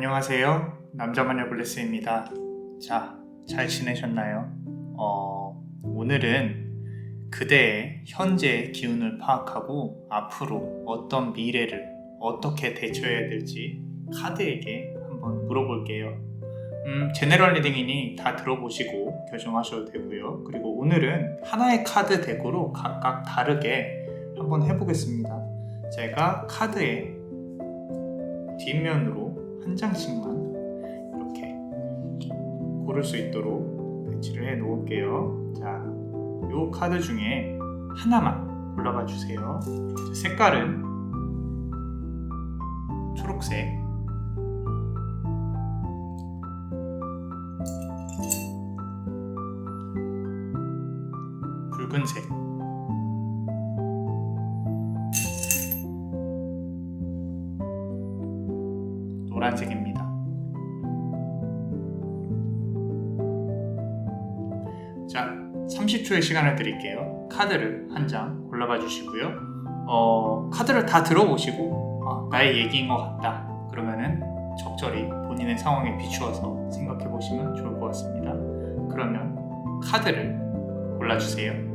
안녕하세요. 남자마녀 블레스입니다. 자, 잘 지내셨나요? 오늘은 그대의 현재의 기운을 파악하고 앞으로 어떤 미래를 어떻게 대처해야 될지 카드에게 한번 물어볼게요. 제너럴 리딩이니 다 들어보시고 결정하셔도 되고요. 그리고 오늘은 하나의 카드 덱으로 각각 다르게 한번 해보겠습니다. 제가 카드의 뒷면으로 한 장씩만 이렇게 고를 수 있도록 배치를 해 놓을게요. 자, 이 카드 중에 하나만 골라봐 주세요. 색깔은 초록색, 붉은색, 노란색입니다. 자, 30초의 시간을 드릴게요. 카드를 한 장 골라봐 주시고요. 카드를 다 들어보시고 나의 얘기인 것 같다. 그러면은 적절히 본인의 상황에 비추어서 생각해 보시면 좋을 것 같습니다. 그러면 카드를 골라주세요.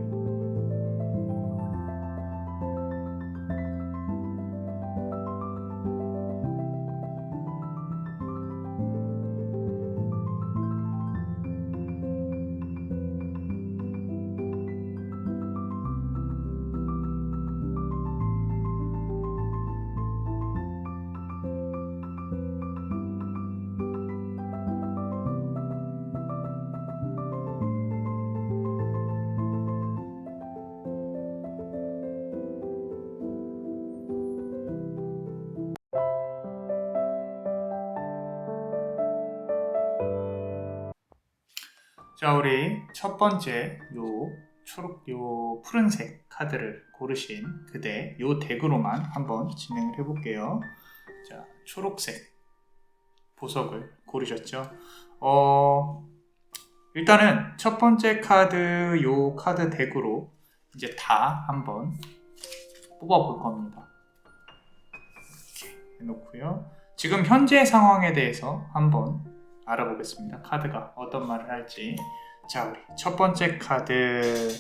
자, 우리 첫 번째 요 푸른색 카드를 고르신 그대 요 덱으로만 한번 진행을 해볼게요. 자, 초록색 보석을 고르셨죠? 일단은 첫 번째 카드 요 카드 덱으로 이제 다 한번 뽑아볼 겁니다. 이렇게 해놓고요. 지금 현재 상황에 대해서 한번 알아보겠습니다. 카드가 어떤 말을 할지. 자, 우리 첫 번째 카드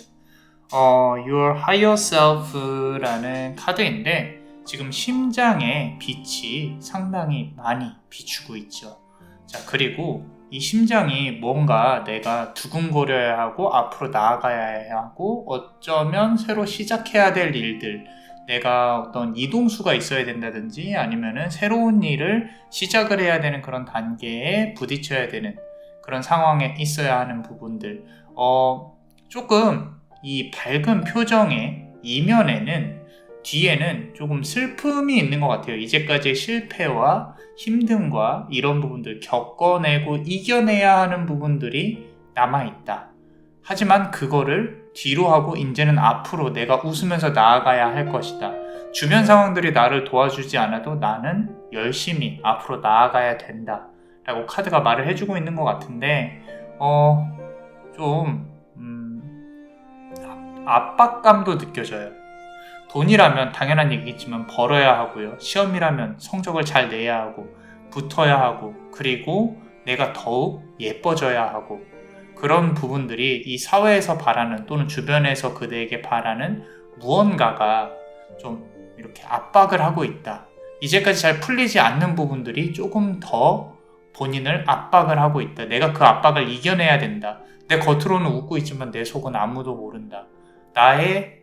Your Higher Self라는 카드인데 지금 심장에 빛이 상당히 많이 비추고 있죠. 자, 그리고 이 심장이 뭔가 내가 두근거려야 하고 앞으로 나아가야 하고 어쩌면 새로 시작해야 될 일들, 내가 어떤 이동수가 있어야 된다든지 아니면은 새로운 일을 시작을 해야 되는 그런 단계에 부딪혀야 되는 그런 상황에 있어야 하는 부분들, 조금 이 밝은 표정의 이면에는 뒤에는 조금 슬픔이 있는 것 같아요. 이제까지의 실패와 힘듦과 이런 부분들 겪어내고 이겨내야 하는 부분들이 남아있다. 하지만 그거를 뒤로 하고 이제는 앞으로 내가 웃으면서 나아가야 할 것이다. 주변 상황들이 나를 도와주지 않아도 나는 열심히 앞으로 나아가야 된다 라고 카드가 말을 해주고 있는 것 같은데 좀 압박감도 느껴져요. 돈이라면 당연한 얘기겠지만 벌어야 하고요. 시험이라면 성적을 잘 내야 하고 붙어야 하고 그리고 내가 더욱 예뻐져야 하고 그런 부분들이 이 사회에서 바라는 또는 주변에서 그대에게 바라는 무언가가 좀 이렇게 압박을 하고 있다. 이제까지 잘 풀리지 않는 부분들이 조금 더 본인을 압박을 하고 있다. 내가 그 압박을 이겨내야 된다. 내 겉으로는 웃고 있지만 내 속은 아무도 모른다. 나의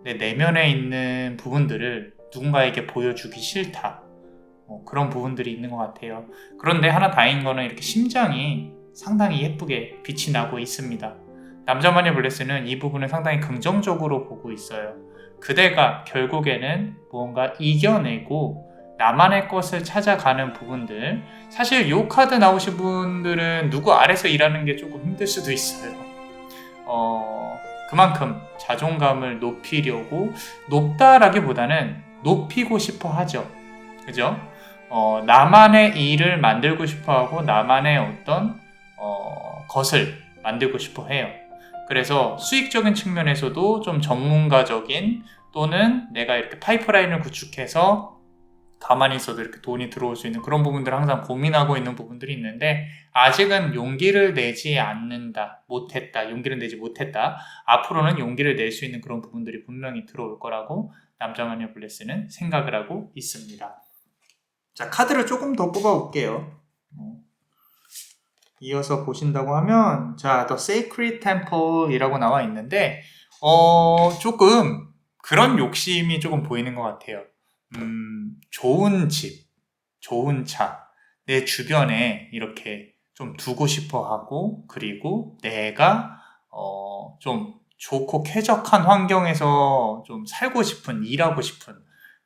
내 내면에 있는 부분들을 누군가에게 보여주기 싫다. 그런 부분들이 있는 것 같아요. 그런데 하나 다행인 거는 이렇게 심장이 상당히 예쁘게 빛이 나고 있습니다. 남자마녀 블레스는 이 부분을 상당히 긍정적으로 보고 있어요. 그대가 결국에는 무언가 이겨내고 나만의 것을 찾아가는 부분들, 사실 이 카드 나오신 분들은 누구 아래서 일하는 게 조금 힘들 수도 있어요. 그만큼 자존감을 높이려고, 높다라기보다는 높이고 싶어 하죠. 그죠? 나만의 일을 만들고 싶어 하고 나만의 어떤 것을 만들고 싶어 해요. 그래서 수익적인 측면에서도 좀 전문가적인 또는 내가 이렇게 파이프라인을 구축해서 가만히 있어도 이렇게 돈이 들어올 수 있는 그런 부분들을 항상 고민하고 있는 부분들이 있는데 아직은 용기를 내지 않는다, 못했다, 용기를 내지 못했다. 앞으로는 용기를 낼 수 있는 그런 부분들이 분명히 들어올 거라고 남자마녀 블레스는 생각을 하고 있습니다. 자, 카드를 조금 더 뽑아볼게요. 이어서 보신다고 하면 자, The Sacred Temple이라고 나와 있는데 조금 그런 욕심이 조금 보이는 것 같아요. 좋은 집, 좋은 차, 내 주변에 이렇게 좀 두고 싶어 하고, 그리고 내가 좀 좋고 쾌적한 환경에서 좀 살고 싶은, 일하고 싶은,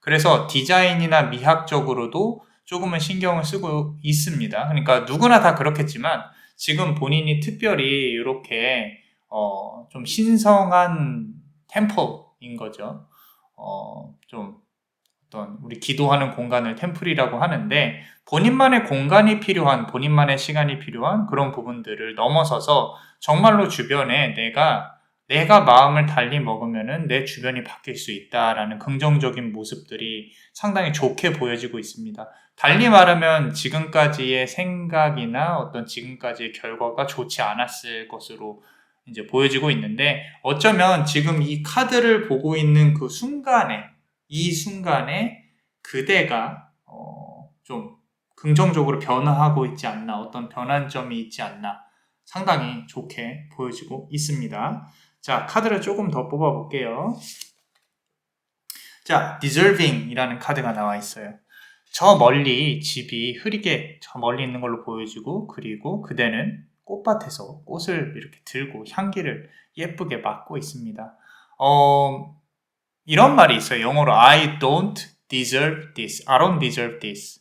그래서 디자인이나 미학적으로도 조금은 신경을 쓰고 있습니다. 그러니까 누구나 다 그렇겠지만 지금 본인이 특별히 이렇게 좀 신성한 템플인 거죠. 좀 어떤 우리 기도하는 공간을 템플이라고 하는데 본인만의 공간이 필요한, 본인만의 시간이 필요한 그런 부분들을 넘어서서 정말로 주변에 내가 마음을 달리 먹으면은 내 주변이 바뀔 수 있다라는 긍정적인 모습들이 상당히 좋게 보여지고 있습니다. 달리 말하면 지금까지의 생각이나 어떤 지금까지의 결과가 좋지 않았을 것으로 이제 보여지고 있는데 어쩌면 지금 이 카드를 보고 있는 그 순간에 이 순간에 그대가 좀 긍정적으로 변화하고 있지 않나, 어떤 변환점이 있지 않나 상당히 좋게 보여지고 있습니다. 자, 카드를 조금 더 뽑아볼게요. 자, deserving 이라는 카드가 나와 있어요. 저 멀리 집이 흐리게 저 멀리 있는 걸로 보여지고, 그리고 그대는 꽃밭에서 꽃을 이렇게 들고 향기를 예쁘게 맡고 있습니다. 이런 말이 있어요. 영어로 I don't deserve this. I don't deserve this.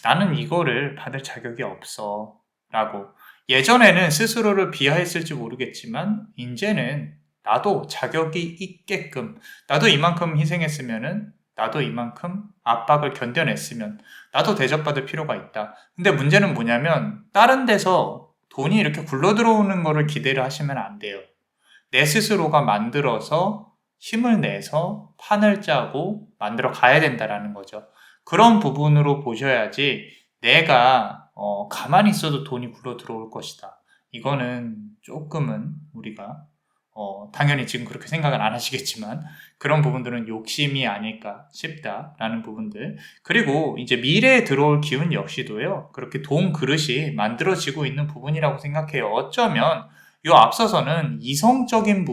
나는 이거를 받을 자격이 없어. 라고. 예전에는 스스로를 비하했을지 모르겠지만 이제는 나도 자격이 있게끔, 나도 이만큼 희생했으면은, 나도 이만큼 압박을 견뎌냈으면 나도 대접받을 필요가 있다. 근데 문제는 뭐냐면 다른 데서 돈이 이렇게 굴러들어오는 거를 기대를 하시면 안 돼요. 내 스스로가 만들어서 힘을 내서 판을 짜고 만들어 가야 된다라는 거죠. 그런 부분으로 보셔야지 내가 가만히 있어도 돈이 굴러 들어올 것이다. 이거는 조금은 우리가 당연히 지금 그렇게 생각은 안 하시겠지만 그런 부분들은 욕심이 아닐까 싶다라는 부분들. 그리고 이제 미래에 들어올 기운 역시도요. 그렇게 돈 그릇이 만들어지고 있는 부분이라고 생각해요. 어쩌면 요 앞서서는 이성적인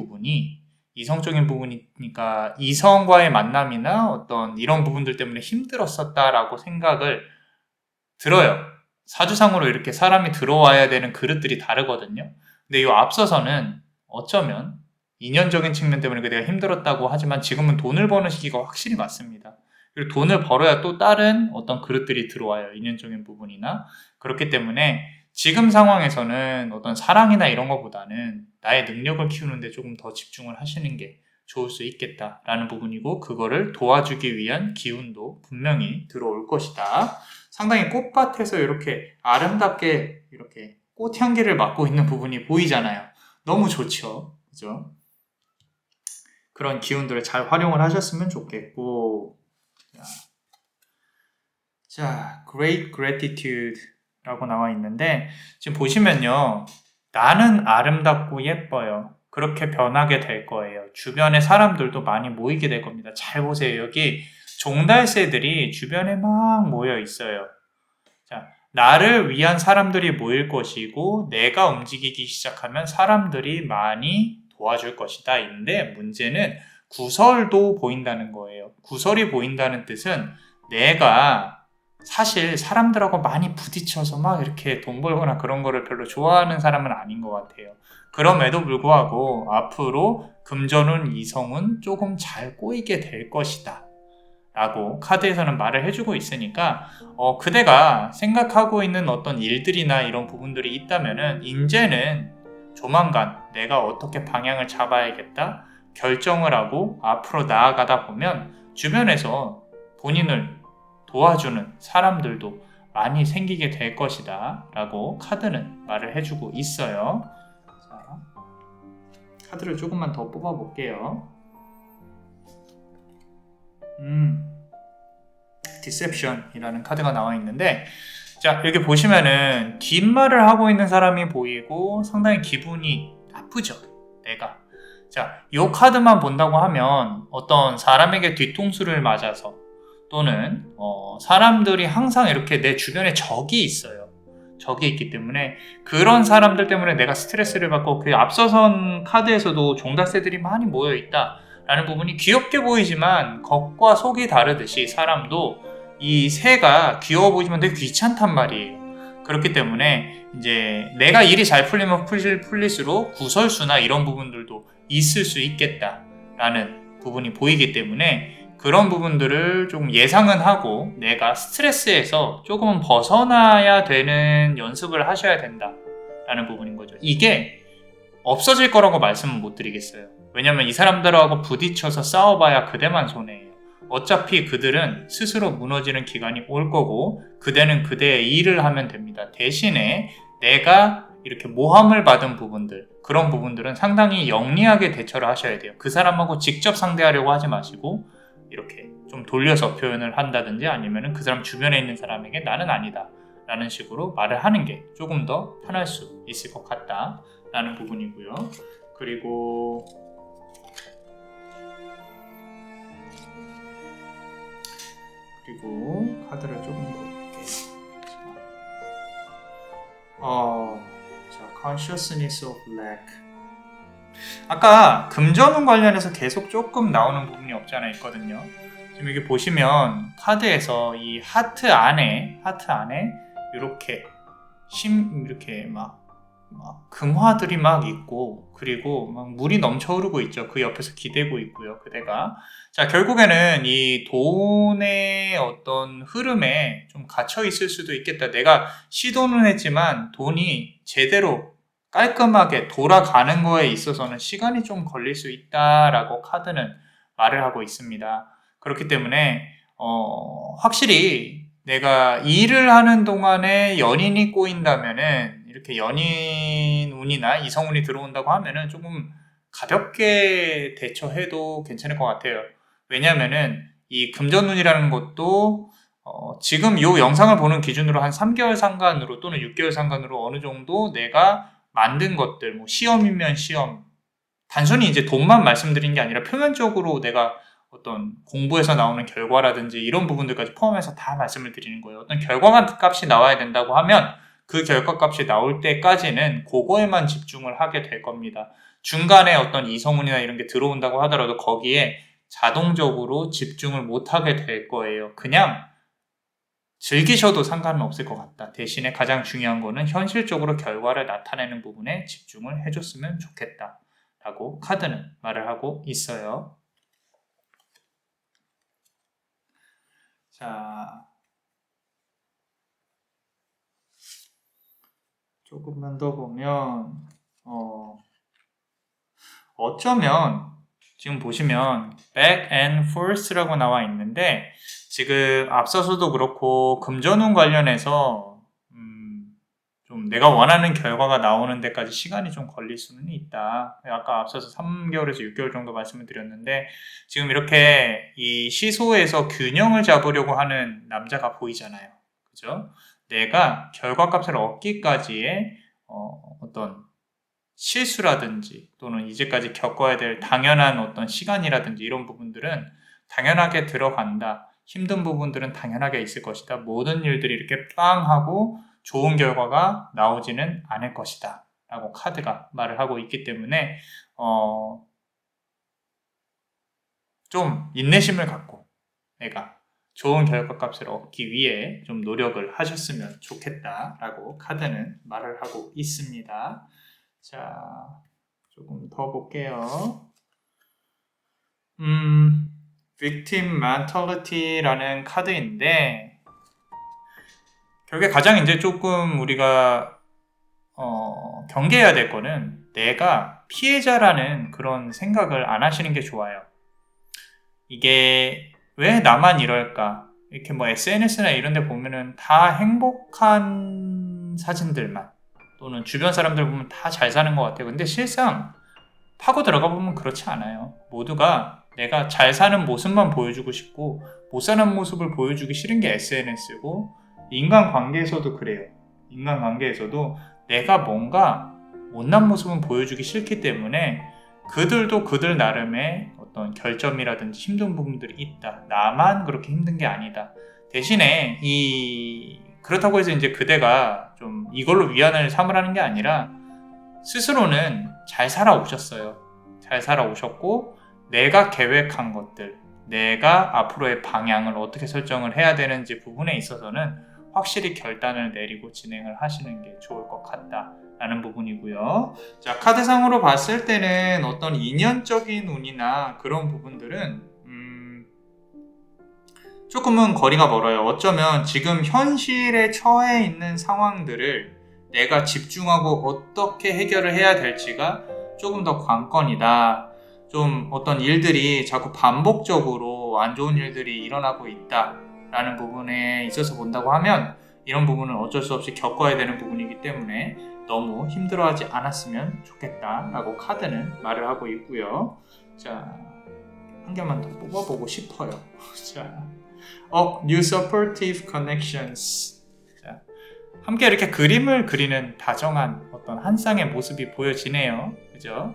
부분이니까 이성과의 만남이나 어떤 이런 부분들 때문에 힘들었었다라고 생각을 들어요. 사주상으로 이렇게 사람이 들어와야 되는 그릇들이 다르거든요. 근데 요 앞서서는 어쩌면 인연적인 측면 때문에 내가 힘들었다고 하지만 지금은 돈을 버는 시기가 확실히 맞습니다. 그리고 돈을 벌어야 또 다른 어떤 그릇들이 들어와요. 인연적인 부분이나. 그렇기 때문에 지금 상황에서는 어떤 사랑이나 이런 것보다는 나의 능력을 키우는데 조금 더 집중을 하시는 게 좋을 수 있겠다라는 부분이고 그거를 도와주기 위한 기운도 분명히 들어올 것이다. 상당히 꽃밭에서 이렇게 아름답게 이렇게 꽃향기를 맡고 있는 부분이 보이잖아요. 너무 좋죠. 그죠? 그런 기운들을 잘 활용을 하셨으면 좋겠고 자, Great Gratitude 라고 나와 있는데 지금 보시면요. 나는 아름답고 예뻐요. 그렇게 변하게 될 거예요. 주변에 사람들도 많이 모이게 될 겁니다. 잘 보세요. 여기 종달새들이 주변에 막 모여 있어요. 자, 나를 위한 사람들이 모일 것이고 내가 움직이기 시작하면 사람들이 많이 도와줄 것이다. 인데 문제는 구설도 보인다는 거예요. 구설이 보인다는 뜻은 내가 사실 사람들하고 많이 부딪혀서 막 이렇게 돈 벌거나 그런 거를 별로 좋아하는 사람은 아닌 것 같아요. 그럼에도 불구하고 앞으로 금전운, 이성은 조금 잘 꼬이게 될 것이다. 라고 카드에서는 말을 해주고 있으니까 그대가 생각하고 있는 어떤 일들이나 이런 부분들이 있다면은 이제는 조만간 내가 어떻게 방향을 잡아야겠다 결정을 하고 앞으로 나아가다 보면 주변에서 본인을 도와주는 사람들도 많이 생기게 될 것이다 라고 카드는 말을 해주고 있어요. 자, 카드를 조금만 더 뽑아볼게요. Deception이라는 카드가 나와 있는데, 자, 여기 보시면은 뒷말을 하고 있는 사람이 보이고 상당히 기분이 나쁘죠, 내가. 자, 이 카드만 본다고 하면 어떤 사람에게 뒤통수를 맞아서 또는 사람들이 항상 이렇게 내 주변에 적이 있어요. 적이 있기 때문에 그런 사람들 때문에 내가 스트레스를 받고, 그 앞서선 카드에서도 종달새들이 많이 모여 있다 라는 부분이 귀엽게 보이지만 겉과 속이 다르듯이 사람도 이 새가 귀여워 보이지만 되게 귀찮단 말이에요. 그렇기 때문에 이제 내가 일이 잘 풀리면 풀릴수록 구설수나 이런 부분들도 있을 수 있겠다라는 부분이 보이기 때문에 그런 부분들을 좀 예상은 하고 내가 스트레스에서 조금은 벗어나야 되는 연습을 하셔야 된다라는 부분인 거죠. 이게 없어질 거라고 말씀은 못 드리겠어요. 왜냐면 이 사람들하고 부딪혀서 싸워봐야 그대만 손해예요. 어차피 그들은 스스로 무너지는 기간이 올 거고 그대는 그대의 일을 하면 됩니다. 대신에 내가 이렇게 모함을 받은 부분들, 그런 부분들은 상당히 영리하게 대처를 하셔야 돼요. 그 사람하고 직접 상대하려고 하지 마시고 이렇게 좀 돌려서 표현을 한다든지 아니면은 그 사람 주변에 있는 사람에게 나는 아니다 라는 식으로 말을 하는 게 조금 더 편할 수 있을 것 같다 라는 부분이고요. 그리고 카드를 조금 더 볼게요. 자, Consciousness of Lack. 아까 금전운 관련해서 계속 조금 나오는 부분이 없지 않아 있거든요. 지금 여기 보시면 카드에서 이 하트 안에 이렇게 이렇게 막 금화들이 막 있고, 그리고 막 물이 넘쳐 흐르고 있죠. 그 옆에서 기대고 있고요, 그대가. 자, 결국에는 이 돈의 어떤 흐름에 좀 갇혀 있을 수도 있겠다. 내가 시도는 했지만 돈이 제대로 깔끔하게 돌아가는 거에 있어서는 시간이 좀 걸릴 수 있다라고 카드는 말을 하고 있습니다. 그렇기 때문에 확실히 내가 일을 하는 동안에 연인이 꼬인다면은, 이렇게 연인 운이나 이성 운이 들어온다고 하면은 조금 가볍게 대처해도 괜찮을 것 같아요. 왜냐면은 이 금전운이라는 것도 지금 이 영상을 보는 기준으로 한 3개월 상간으로 또는 6개월 상간으로 어느 정도 내가 만든 것들, 뭐 시험이면 시험, 단순히 이제 돈만 말씀드린 게 아니라 표면적으로 내가 어떤 공부에서 나오는 결과라든지 이런 부분들까지 포함해서 다 말씀을 드리는 거예요. 어떤 결과값이 나와야 된다고 하면 그 결과값이 나올 때까지는 그거에만 집중을 하게 될 겁니다. 중간에 어떤 이성운이나 이런 게 들어온다고 하더라도 거기에 자동적으로 집중을 못하게 될 거예요. 그냥 즐기셔도 상관은 없을 것 같다. 대신에 가장 중요한 거는 현실적으로 결과를 나타내는 부분에 집중을 해줬으면 좋겠다 라고 카드는 말을 하고 있어요. 자, 조금만 더 보면 어쩌면 지금 보시면 back and forth라고 나와 있는데, 지금 앞서서도 그렇고 금전운 관련해서 좀 내가 원하는 결과가 나오는 데까지 시간이 좀 걸릴 수는 있다. 아까 앞서서 3개월에서 6개월 정도 말씀을 드렸는데, 지금 이렇게 이 시소에서 균형을 잡으려고 하는 남자가 보이잖아요. 그죠? 내가 결과값을 얻기까지의 어떤 실수라든지 또는 이제까지 겪어야 될 당연한 어떤 시간이라든지 이런 부분들은 당연하게 들어간다. 힘든 부분들은 당연하게 있을 것이다. 모든 일들이 이렇게 빵 하고 좋은 결과가 나오지는 않을 것이다 라고 카드가 말을 하고 있기 때문에 좀 인내심을 갖고 내가 좋은 결과값을 얻기 위해 좀 노력을 하셨으면 좋겠다 라고 카드는 말을 하고 있습니다. 자, 조금 더 볼게요. Victim Mentality라는 카드인데, 결국에 가장 이제 조금 우리가 경계해야 될 거는 내가 피해자라는 그런 생각을 안 하시는 게 좋아요. 이게 왜 나만 이럴까? 이렇게 뭐 SNS나 이런 데 보면은 다 행복한 사진들만, 또는 주변 사람들 보면 다 잘 사는 것 같아요. 근데 실상 파고 들어가 보면 그렇지 않아요. 모두가 내가 잘 사는 모습만 보여주고 싶고 못 사는 모습을 보여주기 싫은 게 SNS고, 인간관계에서도 그래요. 인간관계에서도 내가 뭔가 못난 모습은 보여주기 싫기 때문에 그들도 그들 나름의 어떤 결점이라든지 힘든 부분들이 있다. 나만 그렇게 힘든 게 아니다. 대신에 그렇다고 해서 이제 그대가 좀 이걸로 위안을 삼으라는 게 아니라 스스로는 잘 살아오셨어요. 잘 살아오셨고 내가 계획한 것들, 내가 앞으로의 방향을 어떻게 설정을 해야 되는지 부분에 있어서는 확실히 결단을 내리고 진행을 하시는 게 좋을 것 같다라는 부분이고요. 자, 카드상으로 봤을 때는 어떤 인연적인 운이나 그런 부분들은 조금은 거리가 멀어요. 어쩌면 지금 현실에 처해 있는 상황들을 내가 집중하고 어떻게 해결을 해야 될지가 조금 더 관건이다. 좀 어떤 일들이 자꾸 반복적으로 안 좋은 일들이 일어나고 있다라는 부분에 있어서 본다고 하면 이런 부분은 어쩔 수 없이 겪어야 되는 부분이기 때문에 너무 힘들어하지 않았으면 좋겠다라고 카드는 말을 하고 있고요. 자, 한 개만 더 뽑아보고 싶어요. 자, New Supportive Connections. 자, 함께 이렇게 그림을 그리는 다정한 어떤 한 쌍의 모습이 보여지네요. 그죠?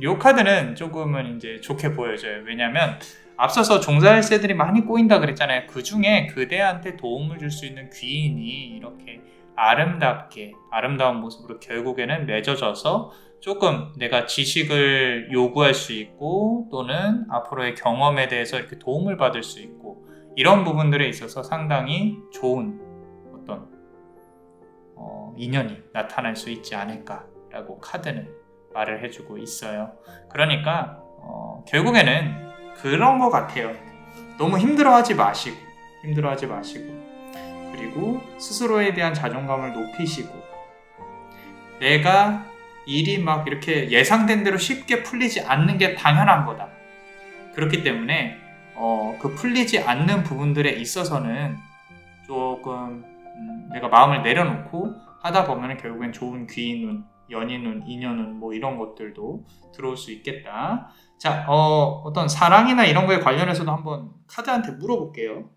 요 카드는 조금은 이제 좋게 보여져요. 왜냐면 앞서서 종자일세들이 많이 꼬인다 그랬잖아요. 그 중에 그대한테 도움을 줄 수 있는 귀인이 이렇게 아름답게 아름다운 모습으로 결국에는 맺어져서 조금 내가 지식을 요구할 수 있고 또는 앞으로의 경험에 대해서 이렇게 도움을 받을 수 있고 이런 부분들에 있어서 상당히 좋은 어떤 인연이 나타날 수 있지 않을까라고 카드는 말을 해주고 있어요. 그러니까 결국에는 그런 것 같아요. 너무 힘들어하지 마시고 그리고 스스로에 대한 자존감을 높이시고 내가 일이 막 이렇게 예상된 대로 쉽게 풀리지 않는 게 당연한 거다. 그렇기 때문에 그 풀리지 않는 부분들에 있어서는 조금 내가 마음을 내려놓고 하다 보면 결국엔 좋은 귀인운, 연인운, 인연운 뭐 이런 것들도 들어올 수 있겠다. 자, 어떤 사랑이나 이런 거에 관련해서도 한번 카드한테 물어볼게요.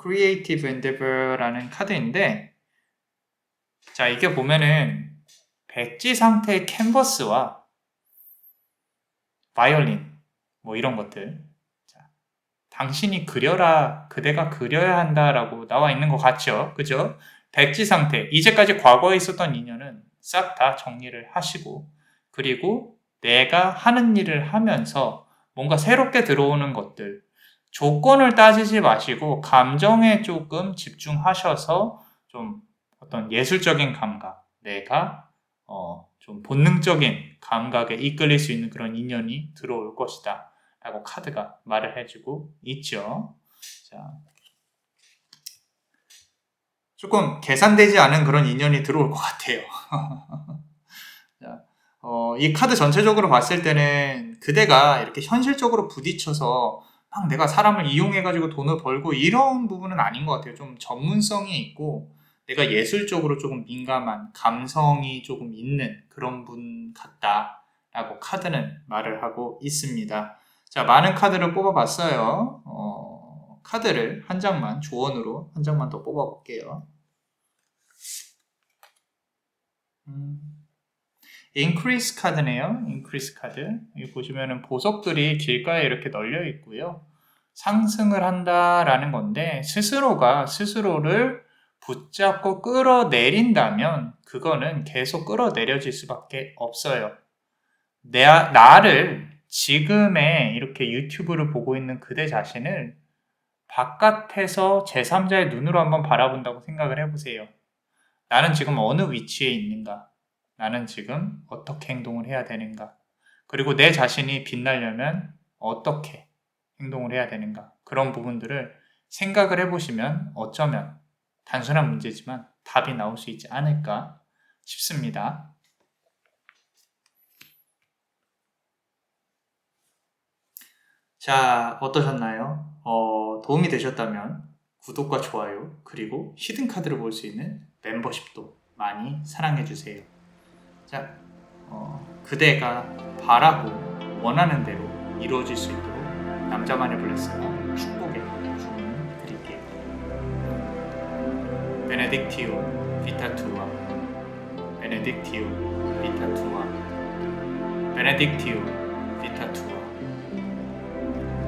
Creative Endeavor라는 카드인데 자, 이게 보면은 백지 상태의 캔버스와 바이올린 뭐 이런 것들 자, 당신이 그려라 그대가 그려야 한다라고 나와 있는 것 같죠? 그죠? 백지 상태 이제까지 과거에 있었던 인연은 싹 다 정리를 하시고 그리고 내가 하는 일을 하면서 뭔가 새롭게 들어오는 것들 조건을 따지지 마시고 감정에 조금 집중하셔서 좀 어떤 예술적인 감각, 내가 좀 본능적인 감각에 이끌릴 수 있는 그런 인연이 들어올 것이다 라고 카드가 말을 해주고 있죠. 자, 조금 계산되지 않은 그런 인연이 들어올 것 같아요. 자, 이 카드 전체적으로 봤을 때는 그대가 이렇게 현실적으로 부딪혀서 막 내가 사람을 이용해가지고 돈을 벌고 이런 부분은 아닌 것 같아요. 좀 전문성이 있고 내가 예술적으로 조금 민감한 감성이 조금 있는 그런 분 같다라고 카드는 말을 하고 있습니다. 자, 많은 카드를 뽑아봤어요. 카드를 한 장만 조언으로 한 장만 더 뽑아볼게요. 인크리스 카드네요. 인크리스 카드. 여기 보시면은 보석들이 길가에 이렇게 널려 있고요. 상승을 한다라는 건데 스스로가 스스로를 붙잡고 끌어내린다면 그거는 계속 끌어내려질 수밖에 없어요. 나를 지금의 이렇게 유튜브를 보고 있는 그대 자신을 바깥에서 제3자의 눈으로 한번 바라본다고 생각을 해보세요. 나는 지금 어느 위치에 있는가? 나는 지금 어떻게 행동을 해야 되는가? 그리고 내 자신이 빛나려면 어떻게 행동을 해야 되는가? 그런 부분들을 생각을 해보시면 어쩌면 단순한 문제지만 답이 나올 수 있지 않을까 싶습니다. 자, 어떠셨나요? 도움이 되셨다면 구독과 좋아요 그리고 히든 카드를 볼 수 있는 멤버십도 많이 사랑해주세요. 자, 그대가 바라고 원하는 대로 이루어질 수 있도록 남자만의 블레스가 축복의 주문 드릴게요. 베네딕티오 비타 투아, 베네딕티오 비타 투아, 베네딕티오 비타 투아.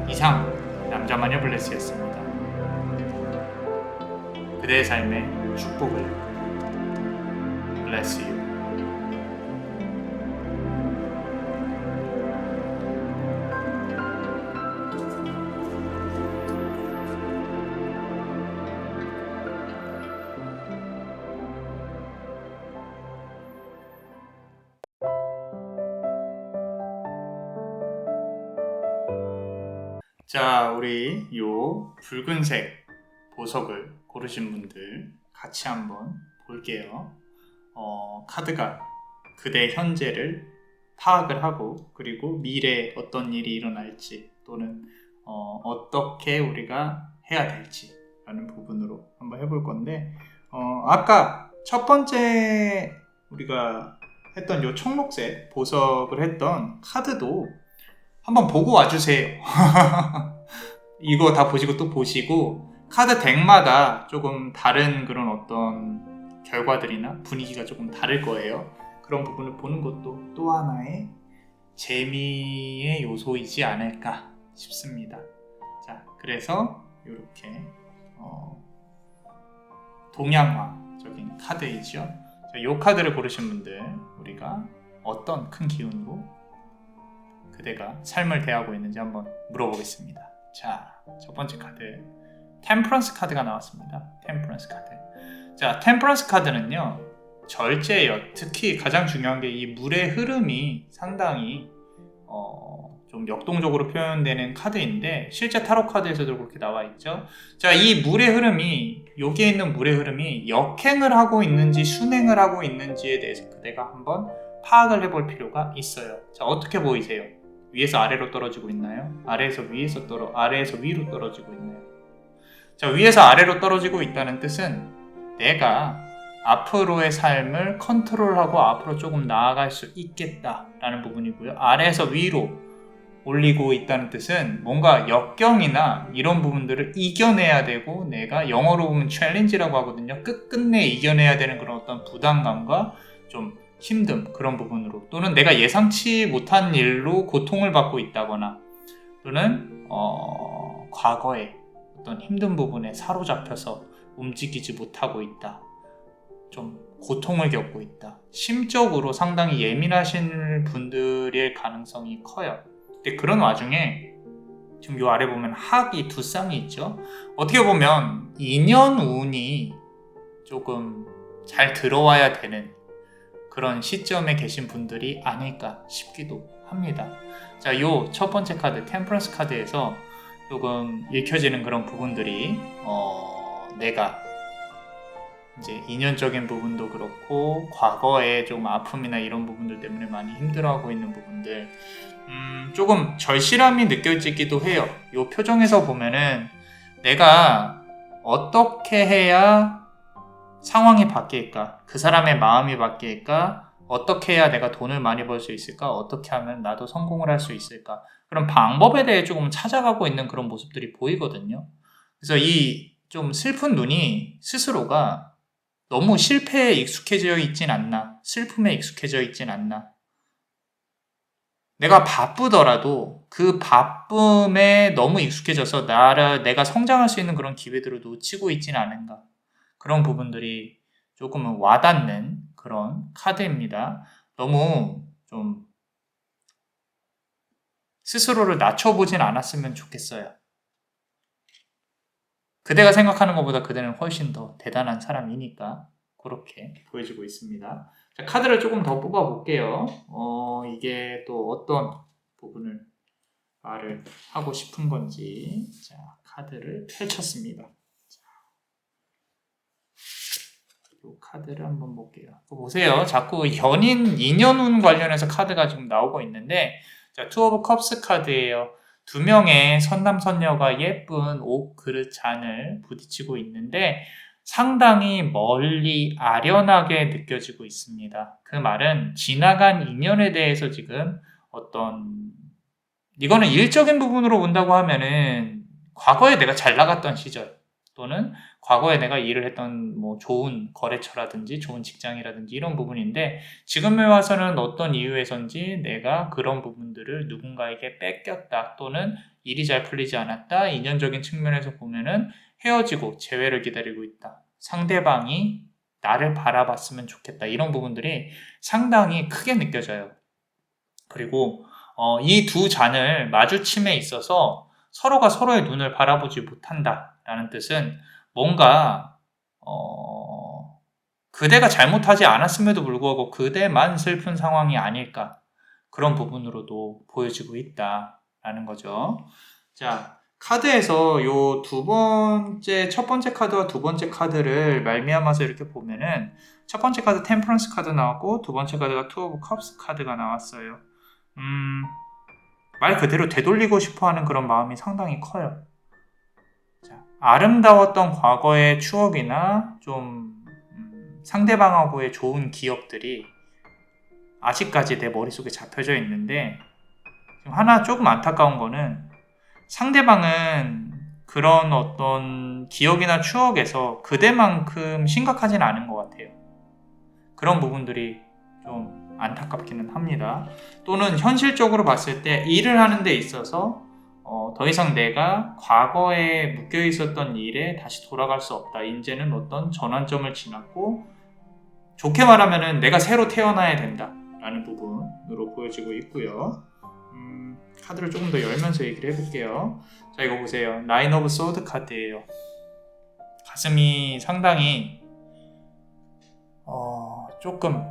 이상 남자마녀 블레스였습니다. 그대의 삶의 축복을 bless you. 자, 우리 요 붉은색 보석을 고르신 분들 같이 한번 볼게요. 카드가 그대 현재를 파악을 하고, 그리고 미래에 어떤 일이 일어날지 또는 어떻게 우리가 해야 될지 라는 부분으로 한번 해볼 건데, 아까 첫 번째 우리가 했던 요 청록색 보석을 했던 카드도 한번 보고 와주세요. 이거 다 보시고 또 보시고, 카드 덱마다 조금 다른 그런 어떤 결과들이나 분위기가 조금 다를 거예요. 그런 부분을 보는 것도 또 하나의 재미의 요소이지 않을까 싶습니다. 자, 그래서 이렇게 동양화적인 카드이죠. 이 카드를 고르신 분들, 우리가 어떤 큰 기운으로 그대가 삶을 대하고 있는지 한번 물어보겠습니다. 자, 첫 번째 카드 템퍼런스 카드가 나왔습니다. 템퍼런스 카드. 자, 템퍼런스 카드는요, 절제예요. 특히 가장 중요한 게 이 물의 흐름이 상당히 좀 역동적으로 표현되는 카드인데, 실제 타로 카드에서도 그렇게 나와 있죠. 자, 이 물의 흐름이, 여기에 있는 물의 흐름이 역행을 하고 있는지 순행을 하고 있는지에 대해서 그대가 한번 파악을 해볼 필요가 있어요. 자, 어떻게 보이세요? 위에서 아래로 떨어지고 있나요? 아래에서 위로 떨어지고 있나요? 자, 위에서 아래로 떨어지고 있다는 뜻은 내가 앞으로의 삶을 컨트롤하고 앞으로 조금 나아갈 수 있겠다라는 부분이고요. 아래에서 위로 올리고 있다는 뜻은 뭔가 역경이나 이런 부분들을 이겨내야 되고, 내가 영어로 보면 챌린지라고 하거든요. 끝끝내 이겨내야 되는 그런 어떤 부담감과 좀 힘듦, 그런 부분으로, 또는 내가 예상치 못한 일로 고통을 받고 있다거나, 또는 과거에 어떤 힘든 부분에 사로잡혀서 움직이지 못하고 있다, 좀 고통을 겪고 있다, 심적으로 상당히 예민하신 분들일 가능성이 커요. 근데 그런 와중에 지금 요 아래 보면 학이 두 쌍이 있죠. 어떻게 보면 인연 운이 조금 잘 들어와야 되는 그런 시점에 계신 분들이 아닐까 싶기도 합니다. 자, 요 첫 번째 카드 템퍼런스 카드에서 조금 읽혀지는 그런 부분들이 내가 이제 인연적인 부분도 그렇고, 과거에 좀 아픔이나 이런 부분들 때문에 많이 힘들어하고 있는 부분들, 조금 절실함이 느껴지기도 해요. 요 표정에서 보면은 내가 어떻게 해야 상황이 바뀔까? 그 사람의 마음이 바뀔까? 어떻게 해야 내가 돈을 많이 벌 수 있을까? 어떻게 하면 나도 성공을 할 수 있을까? 그런 방법에 대해 조금 찾아가고 있는 그런 모습들이 보이거든요. 그래서 이 좀 슬픈 눈이 스스로가 너무 실패에 익숙해져 있진 않나, 슬픔에 익숙해져 있진 않나, 내가 바쁘더라도 그 바쁨에 너무 익숙해져서 내가 성장할 수 있는 그런 기회들을 놓치고 있진 않은가, 그런 부분들이 조금은 와닿는 그런 카드입니다. 너무 좀 스스로를 낮춰보진 않았으면 좋겠어요. 그대가 생각하는 것보다 그대는 훨씬 더 대단한 사람이니까 그렇게 보여지고 있습니다. 자, 카드를 조금 더 뽑아볼게요. 이게 또 어떤 부분을 말을 하고 싶은 건지. 자, 카드를 펼쳤습니다. 이 카드를 한번 볼게요. 보세요. 자꾸 연인, 인연운 관련해서 카드가 지금 나오고 있는데, 자, 투 오브 컵스 카드예요. 두 명의 선남선녀가 예쁜 옷 그릇 잔을 부딪히고 있는데 상당히 멀리 아련하게 느껴지고 있습니다. 그 말은 지나간 인연에 대해서 지금 어떤 이거는 일적인 부분으로 본다고 하면은 과거에 내가 잘 나갔던 시절 또는 과거에 내가 일을 했던 뭐 좋은 거래처라든지 좋은 직장이라든지 이런 부분인데 지금에 와서는 어떤 이유에선지 내가 그런 부분들을 누군가에게 뺏겼다 또는 일이 잘 풀리지 않았다. 인연적인 측면에서 보면은 헤어지고 재회를 기다리고 있다. 상대방이 나를 바라봤으면 좋겠다. 이런 부분들이 상당히 크게 느껴져요. 그리고 이 두 잔을 마주침에 있어서 서로가 서로의 눈을 바라보지 못한다라는 뜻은 뭔가 그대가 잘못하지 않았음에도 불구하고 그대만 슬픈 상황이 아닐까 그런 부분으로도 보여지고 있다라는 거죠. 자, 카드에서 요 첫 번째 카드와 두 번째 카드를 말미암아서 이렇게 보면은 첫 번째 카드 템퍼런스 카드 나왔고 두 번째 카드가 투 오브 컵스 카드가 나왔어요. 말 그대로 되돌리고 싶어하는 그런 마음이 상당히 커요. 자, 아름다웠던 과거의 추억이나 좀 상대방하고의 좋은 기억들이 아직까지 내 머릿속에 잡혀져 있는데 하나 조금 안타까운 거는 상대방은 그런 어떤 기억이나 추억에서 그대만큼 심각하진 않은 것 같아요. 그런 부분들이 좀 안타깝기는 합니다. 또는 현실적으로 봤을 때 일을 하는 데 있어서 더 이상 내가 과거에 묶여 있었던 일에 다시 돌아갈 수 없다. 이제는 어떤 전환점을 지났고 좋게 말하면은 내가 새로 태어나야 된다 라는 부분으로 보여지고 있고요. 카드를 조금 더 열면서 얘기를 해볼게요. 자, 이거 보세요. 나인 오브 소드 카드예요. 가슴이 상당히 조금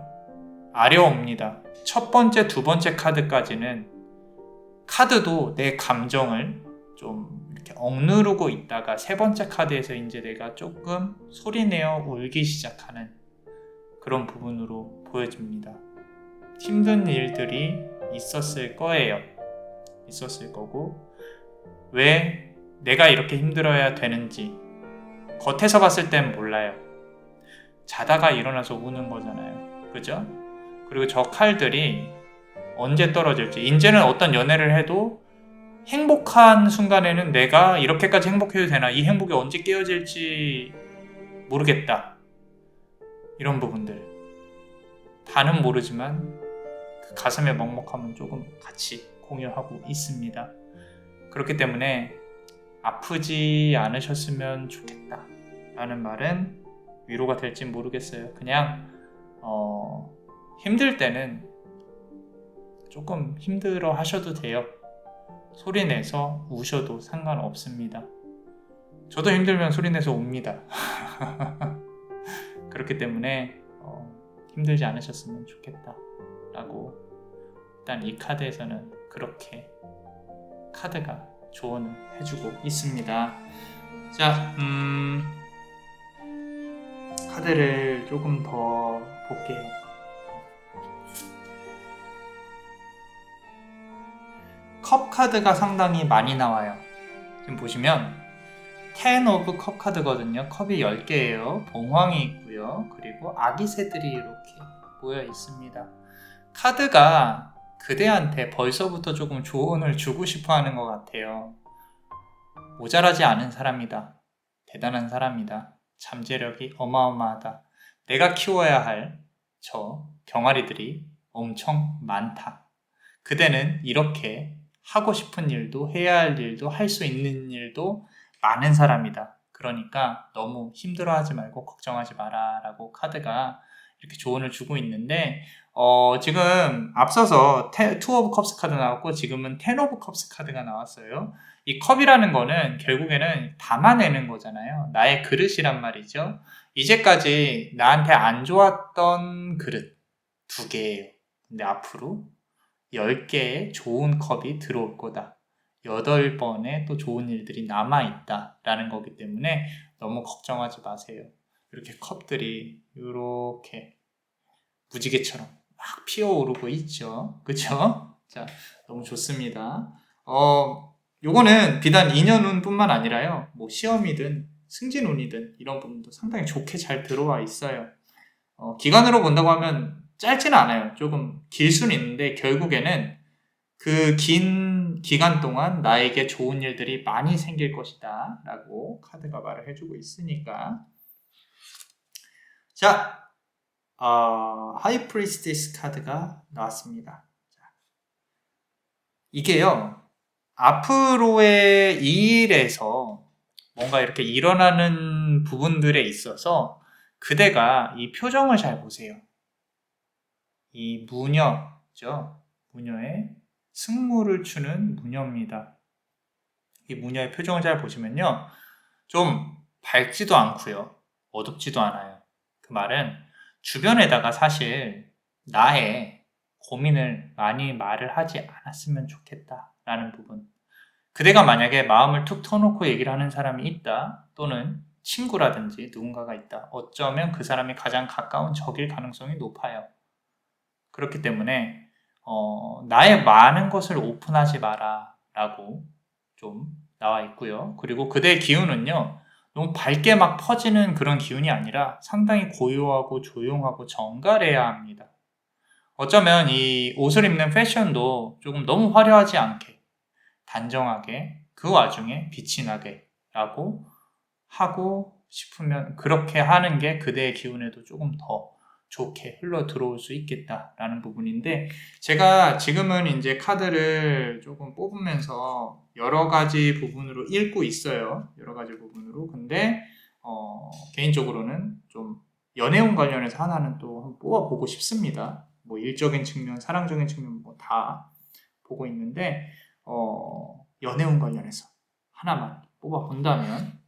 아려옵니다. 첫 번째, 두 번째 카드까지는 카드도 내 감정을 좀 이렇게 억누르고 있다가 세 번째 카드에서 이제 내가 조금 소리내어 울기 시작하는 그런 부분으로 보여집니다. 힘든 일들이 있었을 거예요. 있었을 거고 왜 내가 이렇게 힘들어야 되는지 겉에서 봤을 땐 몰라요. 자다가 일어나서 우는 거잖아요. 그죠? 그리고 저 칼들이 언제 떨어질지 이제는 어떤 연애를 해도 행복한 순간에는 내가 이렇게까지 행복해도 되나 이 행복이 언제 깨어질지 모르겠다. 이런 부분들 다는 모르지만 그 가슴의 먹먹함은 조금 같이 공유하고 있습니다. 그렇기 때문에 아프지 않으셨으면 좋겠다 라는 말은 위로가 될진 모르겠어요. 그냥 힘들 때는 조금 힘들어 하셔도 돼요. 소리내서 우셔도 상관없습니다. 저도 힘들면 소리내서 웁니다. 그렇기 때문에 힘들지 않으셨으면 좋겠다 라고 일단 이 카드에서는 그렇게 카드가 조언을 해주고 있습니다. 자, 카드를 조금 더 볼게요. 컵 카드가 상당히 많이 나와요. 지금 보시면 10 오브 컵 카드거든요. 컵이 10개예요. 봉황이 있고요. 그리고 아기 새들이 이렇게 모여 있습니다. 카드가 그대한테 벌써부터 조금 조언을 주고 싶어 하는 것 같아요. 모자라지 않은 사람이다. 대단한 사람이다. 잠재력이 어마어마하다. 내가 키워야 할 저 병아리들이 엄청 많다. 그대는 이렇게 하고 싶은 일도 해야 할 일도 할 수 있는 일도 많은 사람이다. 그러니까 너무 힘들어하지 말고 걱정하지 마라 라고 카드가 이렇게 조언을 주고 있는데 지금 앞서서 투 오브 컵스 카드 나왔고 지금은 10 오브 컵스 카드가 나왔어요. 이 컵이라는 거는 결국에는 담아내는 거잖아요. 나의 그릇이란 말이죠. 이제까지 나한테 안 좋았던 그릇 2개예요. 근데 앞으로 10개의 좋은 컵이 들어올 거다. 8번의 또 좋은 일들이 남아있다 라는 거기 때문에 너무 걱정하지 마세요. 이렇게 컵들이 이렇게 무지개처럼 막 피어오르고 있죠. 그쵸? 자, 너무 좋습니다. 요거는 비단 인연운 뿐만 아니라요. 뭐 시험이든 승진운이든 이런 부분도 상당히 좋게 잘 들어와 있어요. 기간으로 본다고 하면 짧지는 않아요. 조금 길 수는 있는데 결국에는 그 긴 기간 동안 나에게 좋은 일들이 많이 생길 것이다 라고 카드가 말을 해주고 있으니까. 자, 하이 프리스티스 카드가 나왔습니다. 이게요, 앞으로의 이 일에서 뭔가 이렇게 일어나는 부분들에 있어서 그대가 이 표정을 잘 보세요. 이 무녀죠. 무녀의 승무를 추는 무녀입니다. 이 무녀의 표정을 잘 보시면요, 좀 밝지도 않고요, 어둡지도 않아요. 그 말은 주변에다가 사실 나의 고민을 많이 말을 하지 않았으면 좋겠다라는 부분. 그대가 만약에 마음을 툭 터놓고 얘기를 하는 사람이 있다, 또는 친구라든지 누군가가 있다, 어쩌면 그 사람이 가장 가까운 적일 가능성이 높아요. 그렇기 때문에 나의 많은 것을 오픈하지 마라 라고 좀 나와 있고요. 그리고 그대의 기운은요, 너무 밝게 막 퍼지는 그런 기운이 아니라 상당히 고요하고 조용하고 정갈해야 합니다. 어쩌면 이 옷을 입는 패션도 조금 너무 화려하지 않게 단정하게, 그 와중에 빛이 나게 라고 하고 싶으면 그렇게 하는 게 그대의 기운에도 조금 더 좋게 흘러 들어올 수 있겠다라는 부분인데, 제가 지금은 이제 카드를 조금 뽑으면서 여러 가지 부분으로 읽고 있어요. 여러 가지 부분으로. 근데 개인적으로는 좀 연애운 관련해서 하나는 또 한번 뽑아보고 싶습니다. 뭐 일적인 측면, 사랑적인 측면 뭐 다 보고 있는데, 연애운 관련해서 하나만 뽑아본다면,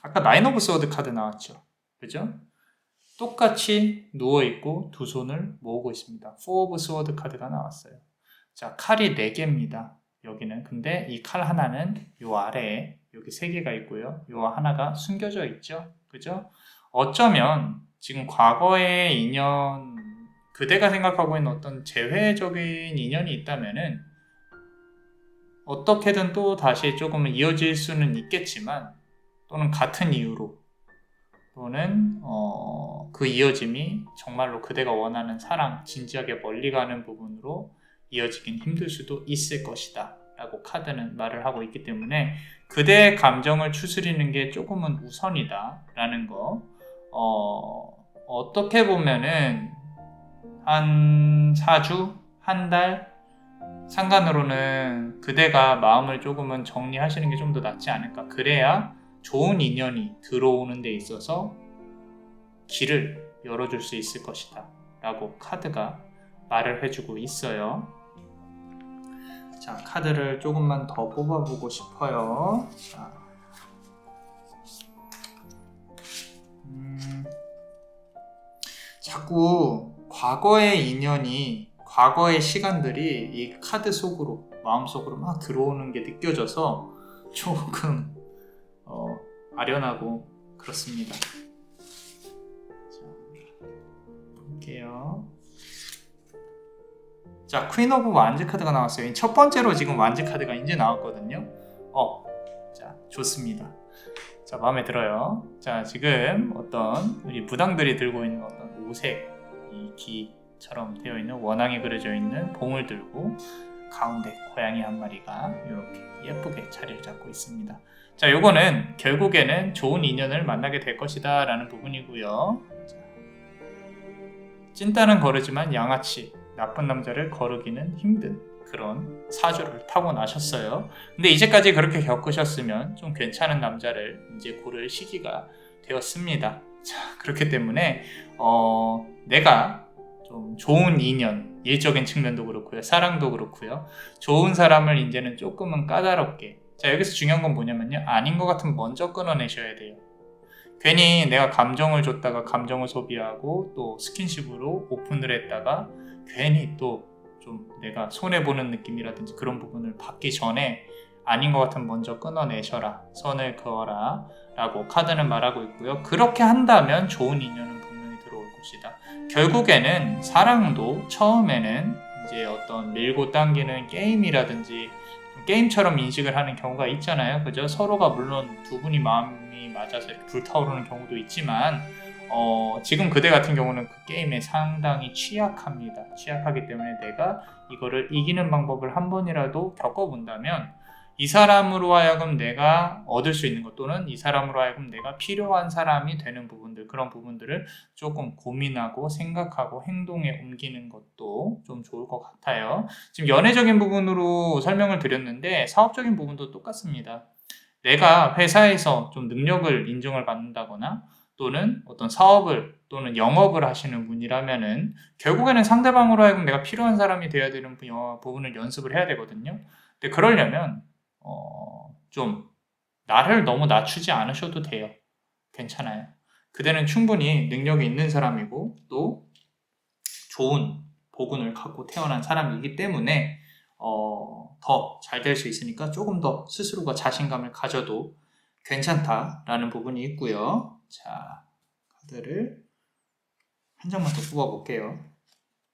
아까 나인 오브 소드 카드 나왔죠. 그죠? 똑같이 누워있고 두 손을 모으고 있습니다. 4 오브 소드 카드가 나왔어요. 자, 칼이 4개입니다. 여기는. 근데 이 칼 하나는 요 아래에 여기 3개가 있고요. 요 하나가 숨겨져 있죠. 그죠? 어쩌면 지금 과거의 인연, 그대가 생각하고 있는 어떤 재회적인 인연이 있다면은 어떻게든 또 다시 조금은 이어질 수는 있겠지만, 또는 같은 이유로, 또는 그 이어짐이 정말로 그대가 원하는 사랑, 진지하게 멀리 가는 부분으로 이어지긴 힘들 수도 있을 것이다 라고 카드는 말을 하고 있기 때문에, 그대의 감정을 추스리는 게 조금은 우선이다 라는 거. 어떻게 보면은 한 4주, 한 달 상간으로는 그대가 마음을 조금은 정리하시는 게 좀 더 낫지 않을까. 그래야 좋은 인연이 들어오는 데 있어서 길을 열어줄 수 있을 것이다 라고 카드가 말을 해주고 있어요. 자, 카드를 조금만 더 뽑아보고 싶어요. 자, 자꾸 과거의 인연이, 과거의 시간들이 이 카드 속으로, 마음속으로 막 들어오는 게 느껴져서 조금 아련하고 그렇습니다. 자, 볼게요. 자, 퀸 오브 완즈 카드가 나왔어요. 첫 번째로 지금 완즈 카드가 이제 나왔거든요. 자, 좋습니다. 자, 마음에 들어요. 자, 지금 어떤 우리 무당들이 들고 있는 어떤 오색, 이 기처럼 되어 있는 원앙이 그려져 있는 봉을 들고 가운데 고양이 한 마리가 이렇게 예쁘게 자리를 잡고 있습니다. 자, 요거는 결국에는 좋은 인연을 만나게 될 것이다 라는 부분이고요. 자, 찐따는 거르지만 양아치, 나쁜 남자를 거르기는 힘든 그런 사주를 타고나셨어요. 근데 이제까지 그렇게 겪으셨으면 좀 괜찮은 남자를 이제 고를 시기가 되었습니다. 자, 그렇기 때문에 내가 좀 좋은 인연, 일적인 측면도 그렇고요, 사랑도 그렇고요, 좋은 사람을 이제는 조금은 까다롭게. 자, 여기서 중요한 건 뭐냐면요, 아닌 것 같으면 먼저 끊어내셔야 돼요. 괜히 내가 감정을 줬다가 감정을 소비하고 또 스킨십으로 오픈을 했다가 괜히 또 좀 내가 손해보는 느낌이라든지 그런 부분을 받기 전에 아닌 것 같으면 먼저 끊어내셔라, 선을 그어라 라고 카드는 말하고 있고요. 그렇게 한다면 좋은 인연은 분명히 들어올 것이다. 결국에는 사랑도 처음에는 이제 어떤 밀고 당기는 게임이라든지 게임처럼 인식을 하는 경우가 있잖아요. 그죠? 서로가 물론 두 분이 마음이 맞아서 이렇게 불타오르는 경우도 있지만 지금 그대 같은 경우는 그 게임에 상당히 취약합니다. 취약하기 때문에 내가 이거를 이기는 방법을 한 번이라도 겪어본다면 이 사람으로 하여금 내가 얻을 수 있는 것, 또는 이 사람으로 하여금 내가 필요한 사람이 되는 부분들, 그런 부분들을 조금 고민하고 생각하고 행동에 옮기는 것도 좀 좋을 것 같아요. 지금 연애적인 부분으로 설명을 드렸는데 사업적인 부분도 똑같습니다. 내가 회사에서 좀 능력을 인정을 받는다거나 또는 어떤 사업을 또는 영업을 하시는 분이라면은 결국에는 상대방으로 하여금 내가 필요한 사람이 돼야 되는 부분을 연습을 해야 되거든요. 근데 그러려면 좀 나를 너무 낮추지 않으셔도 돼요. 괜찮아요. 그대는 충분히 능력이 있는 사람이고 또 좋은 복운을 갖고 태어난 사람이기 때문에 더 잘 될 수 있으니까 조금 더 스스로가 자신감을 가져도 괜찮다라는 부분이 있고요. 자, 카드를 한 장만 더 뽑아볼게요.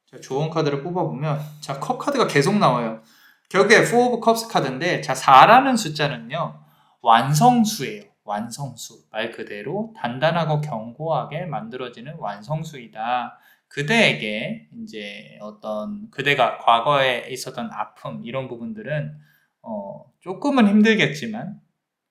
자, 좋은 카드를 뽑아보면 자, 컵 카드가 계속 나와요. 결국에 4 of Cups 카드인데 자, 4라는 숫자는요, 완성수예요. 완성수. 말 그대로 단단하고 견고하게 만들어지는 완성수이다. 그대에게 이제 어떤 그대가 과거에 있었던 아픔 이런 부분들은 조금은 힘들겠지만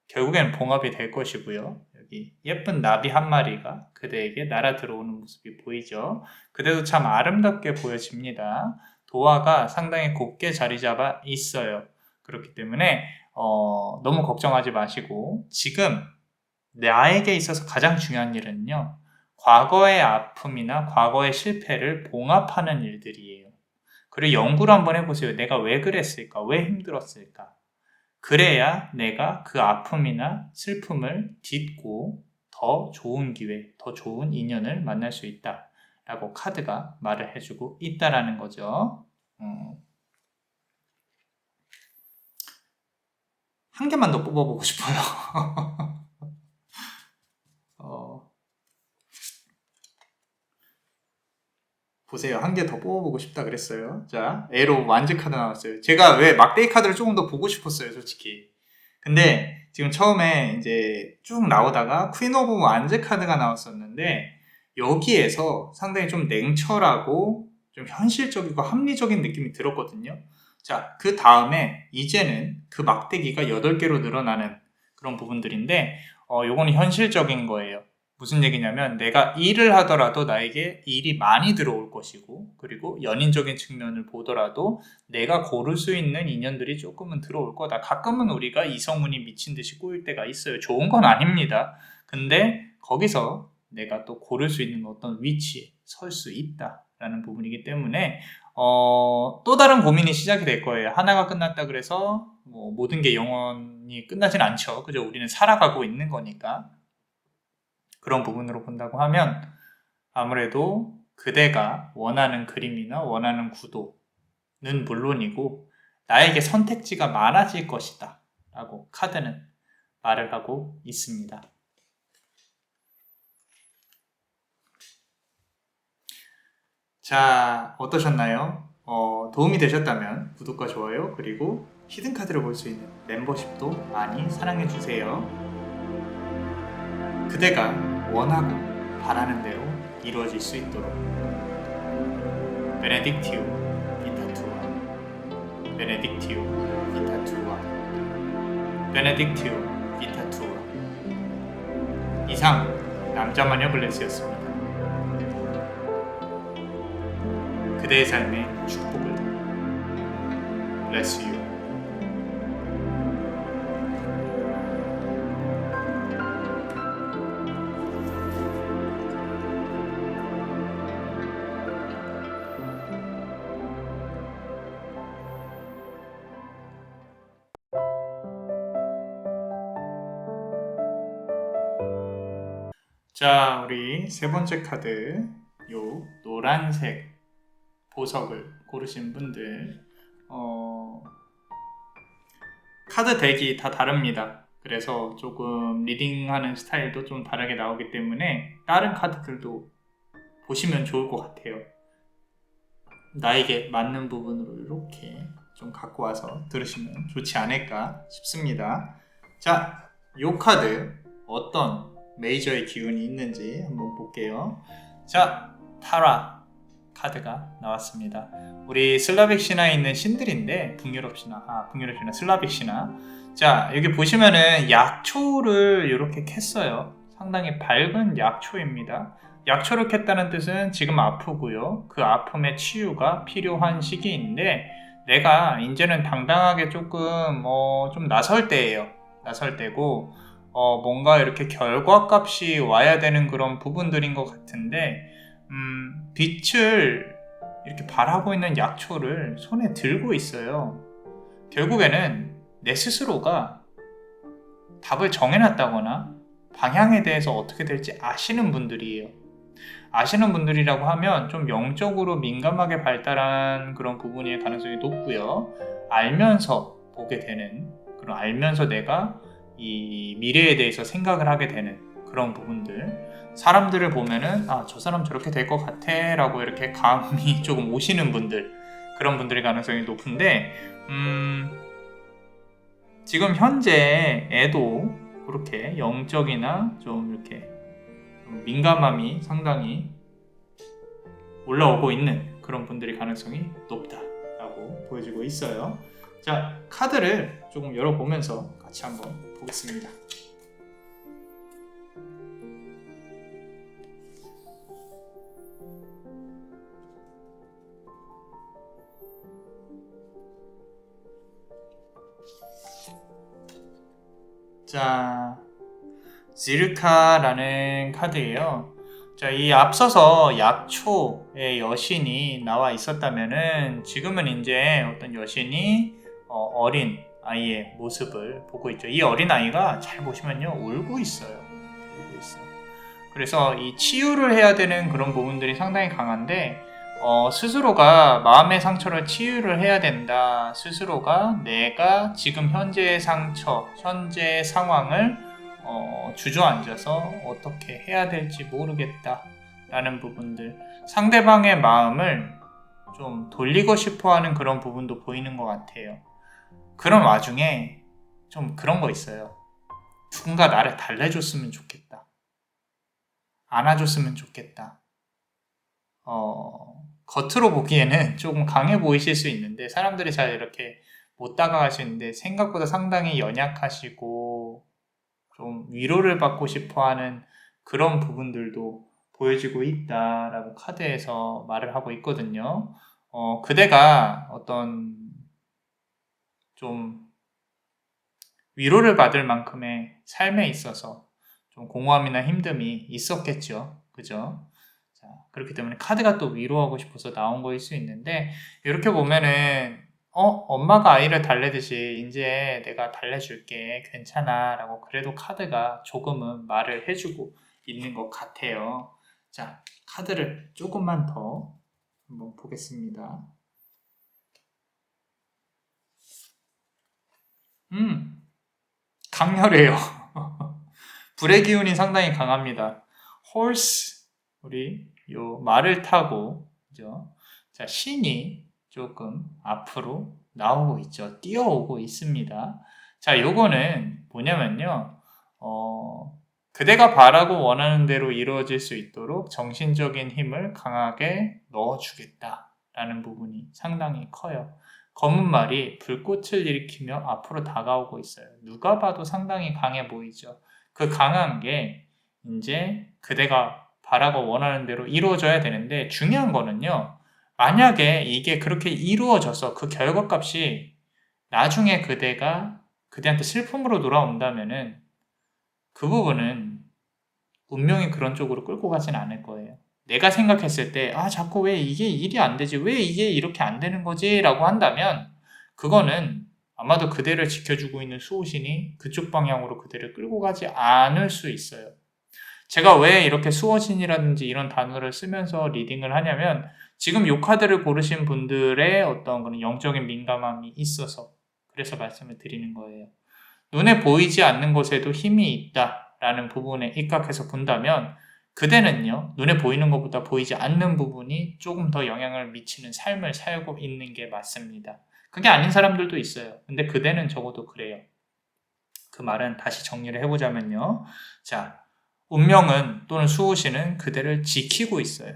결국에는 봉합이 될 것이고요. 여기 예쁜 나비 한 마리가 그대에게 날아 들어오는 모습이 보이죠. 그대도 참 아름답게 보여집니다. 도화가 상당히 곱게 자리 잡아 있어요. 그렇기 때문에 너무 걱정하지 마시고 지금 나에게 있어서 가장 중요한 일은요, 과거의 아픔이나 과거의 실패를 봉합하는 일들이에요. 그리고 연구를 한번 해보세요. 내가 왜 그랬을까? 왜 힘들었을까? 그래야 내가 그 아픔이나 슬픔을 딛고 더 좋은 기회, 더 좋은 인연을 만날 수 있다 라고 카드가 말을 해주고 있다라는 거죠. 한 개만 더 뽑아보고 싶어요. 보세요. 한 개 더 뽑아보고 싶다 그랬어요. 자, 에로 완즈 카드 나왔어요. 제가 왜 막대기 카드를 조금 더 보고 싶었어요, 솔직히. 근데 지금 처음에 이제 쭉 나오다가 퀸 오브 완즈 카드가 나왔었는데 여기에서 상당히 좀 냉철하고 좀 현실적이고 합리적인 느낌이 들었거든요. 자, 그 다음에 이제는 그 막대기가 8개로 늘어나는 그런 부분들인데 요거는 현실적인 거예요. 무슨 얘기냐면 내가 일을 하더라도 나에게 일이 많이 들어올 것이고, 그리고 연인적인 측면을 보더라도 내가 고를 수 있는 인연들이 조금은 들어올 거다. 가끔은 우리가 이성운이 미친 듯이 꼬일 때가 있어요. 좋은 건 아닙니다. 근데 거기서 내가 또 고를 수 있는 어떤 위치에 설 수 있다라는 부분이기 때문에 또 다른 고민이 시작이 될 거예요. 하나가 끝났다 그래서 뭐 모든 게 영원히 끝나진 않죠. 그죠? 우리는 살아가고 있는 거니까. 그런 부분으로 본다고 하면 아무래도 그대가 원하는 그림이나 원하는 구도는 물론이고 나에게 선택지가 많아질 것이다 라고 카드는 말을 하고 있습니다. 자, 어떠셨나요? 도움이 되셨다면 구독과 좋아요, 그리고 히든카드를 볼 수 있는 멤버십도 많이 사랑해주세요. 그대가 원하고 바라는 대로 이루어질 수 있도록. 베네딕티오 비타투아, 베네딕티오 비타투아, 베네딕티오 비타투아. 이상 남자마녀 블레스였습니다. 그대의 삶의 축복을. Bless you. 자, 우리 세 번째 카드, 요 노란색 보석을 고르신 분들, 카드 덱이 다 다릅니다. 그래서 조금 리딩하는 스타일도 좀 다르게 나오기 때문에 다른 카드들도 보시면 좋을 것 같아요. 나에게 맞는 부분으로 이렇게 좀 갖고 와서 들으시면 좋지 않을까 싶습니다. 자, 요 카드 어떤 메이저의 기운이 있는지 한번 볼게요. 자, 타라 카드가 나왔습니다. 우리 슬라빅 신화에 있는 신들인데 북유럽 신화, 슬라빅 신화. 자, 여기 보시면은 약초를 이렇게 캤어요. 상당히 밝은 약초입니다. 약초를 캤다는 뜻은 지금 아프고요. 그 아픔의 치유가 필요한 시기인데 내가 이제는 당당하게 조금 좀 나설 때예요. 나설 때고 뭔가 이렇게 결과값이 와야 되는 그런 부분들인 것 같은데 빛을 이렇게 바라고 있는 약초를 손에 들고 있어요. 결국에는 내 스스로가 답을 정해놨다거나 방향에 대해서 어떻게 될지 아시는 분들이에요. 아시는 분들이라고 하면 좀 영적으로 민감하게 발달한 그런 부분일 가능성이 높고요. 알면서 보게 되는, 그런 알면서 내가 이 미래에 대해서 생각을 하게 되는 그런 부분들. 사람들을 보면은 저 사람 저렇게 될 것 같아 라고 이렇게 감이 조금 오시는 분들, 그런 분들의 가능성이 높은데 지금 현재에도 그렇게 영적이나 좀 이렇게 민감함이 상당히 올라오고 있는 그런 분들의 가능성이 높다라고 보여지고 있어요. 자, 카드를 조금 열어보면서 같이 한번 보겠습니다. 자, 지르카라는 카드예요. 자, 이 앞서서 약초의 여신이 나와 있었다면은 지금은 이제 어떤 여신이 어린 아이의 모습을 보고 있죠. 이 어린 아이가 잘 보시면요, 울고 있어요. 울고 있어. 그래서 이 치유를 해야 되는 그런 부분들이 상당히 강한데 스스로가 마음의 상처를 치유를 해야 된다. 스스로가 내가 지금 현재의 상처, 현재의 상황을 주저앉아서 어떻게 해야 될지 모르겠다 라는 부분들, 상대방의 마음을 좀 돌리고 싶어 하는 그런 부분도 보이는 것 같아요. 그런 와중에 좀 그런 거 있어요. 누군가 나를 달래줬으면 좋겠다, 안아줬으면 좋겠다. 겉으로 보기에는 조금 강해 보이실 수 있는데 사람들이 잘 이렇게 못 다가가시는데 생각보다 상당히 연약하시고 좀 위로를 받고 싶어하는 그런 부분들도 보여지고 있다라고 카드에서 말을 하고 있거든요. 그대가 어떤 좀 위로를 받을 만큼의 삶에 있어서 좀 공허함이나 힘듦이 있었겠죠. 그죠? 자, 그렇기 때문에 카드가 또 위로하고 싶어서 나온 거일 수 있는데 이렇게 보면은 엄마가 아이를 달래듯이 이제 내가 달래줄게, 괜찮아 라고 그래도 카드가 조금은 말을 해주고 있는 것 같아요. 자, 카드를 조금만 더 한번 보겠습니다. 강렬해요. 불의 기운이 상당히 강합니다. horse, 우리 요 말을 타고, 그죠? 자, 신이 조금 앞으로 나오고 있죠. 뛰어오고 있습니다. 자, 요거는 뭐냐면요. 그대가 바라고 원하는 대로 이루어질 수 있도록 정신적인 힘을 강하게 넣어주겠다라는 부분이 상당히 커요. 검은 말이 불꽃을 일으키며 앞으로 다가오고 있어요. 누가 봐도 상당히 강해 보이죠. 그 강한 게 이제 그대가 바라고 원하는 대로 이루어져야 되는데 중요한 거는요. 만약에 이게 그렇게 이루어져서 그 결과값이 나중에 그대한테 슬픔으로 돌아온다면은 그 부분은 운명이 그런 쪽으로 끌고 가진 않을 거예요. 내가 생각했을 때 자꾸 왜 이게 일이 안 되지? 왜 이게 이렇게 안 되는 거지? 라고 한다면 그거는 아마도 그대를 지켜주고 있는 수호신이 그쪽 방향으로 그대를 끌고 가지 않을 수 있어요. 제가 왜 이렇게 수호신이라든지 이런 단어를 쓰면서 리딩을 하냐면 지금 요 카드를 고르신 분들의 어떤 그런 영적인 민감함이 있어서 그래서 말씀을 드리는 거예요. 눈에 보이지 않는 곳에도 힘이 있다라는 부분에 입각해서 본다면 그대는요, 눈에 보이는 것보다 보이지 않는 부분이 조금 더 영향을 미치는 삶을 살고 있는 게 맞습니다. 그게 아닌 사람들도 있어요. 근데 그대는 적어도 그래요. 그 말은 다시 정리를 해보자면요. 자, 운명은 또는 수호신은 그대를 지키고 있어요.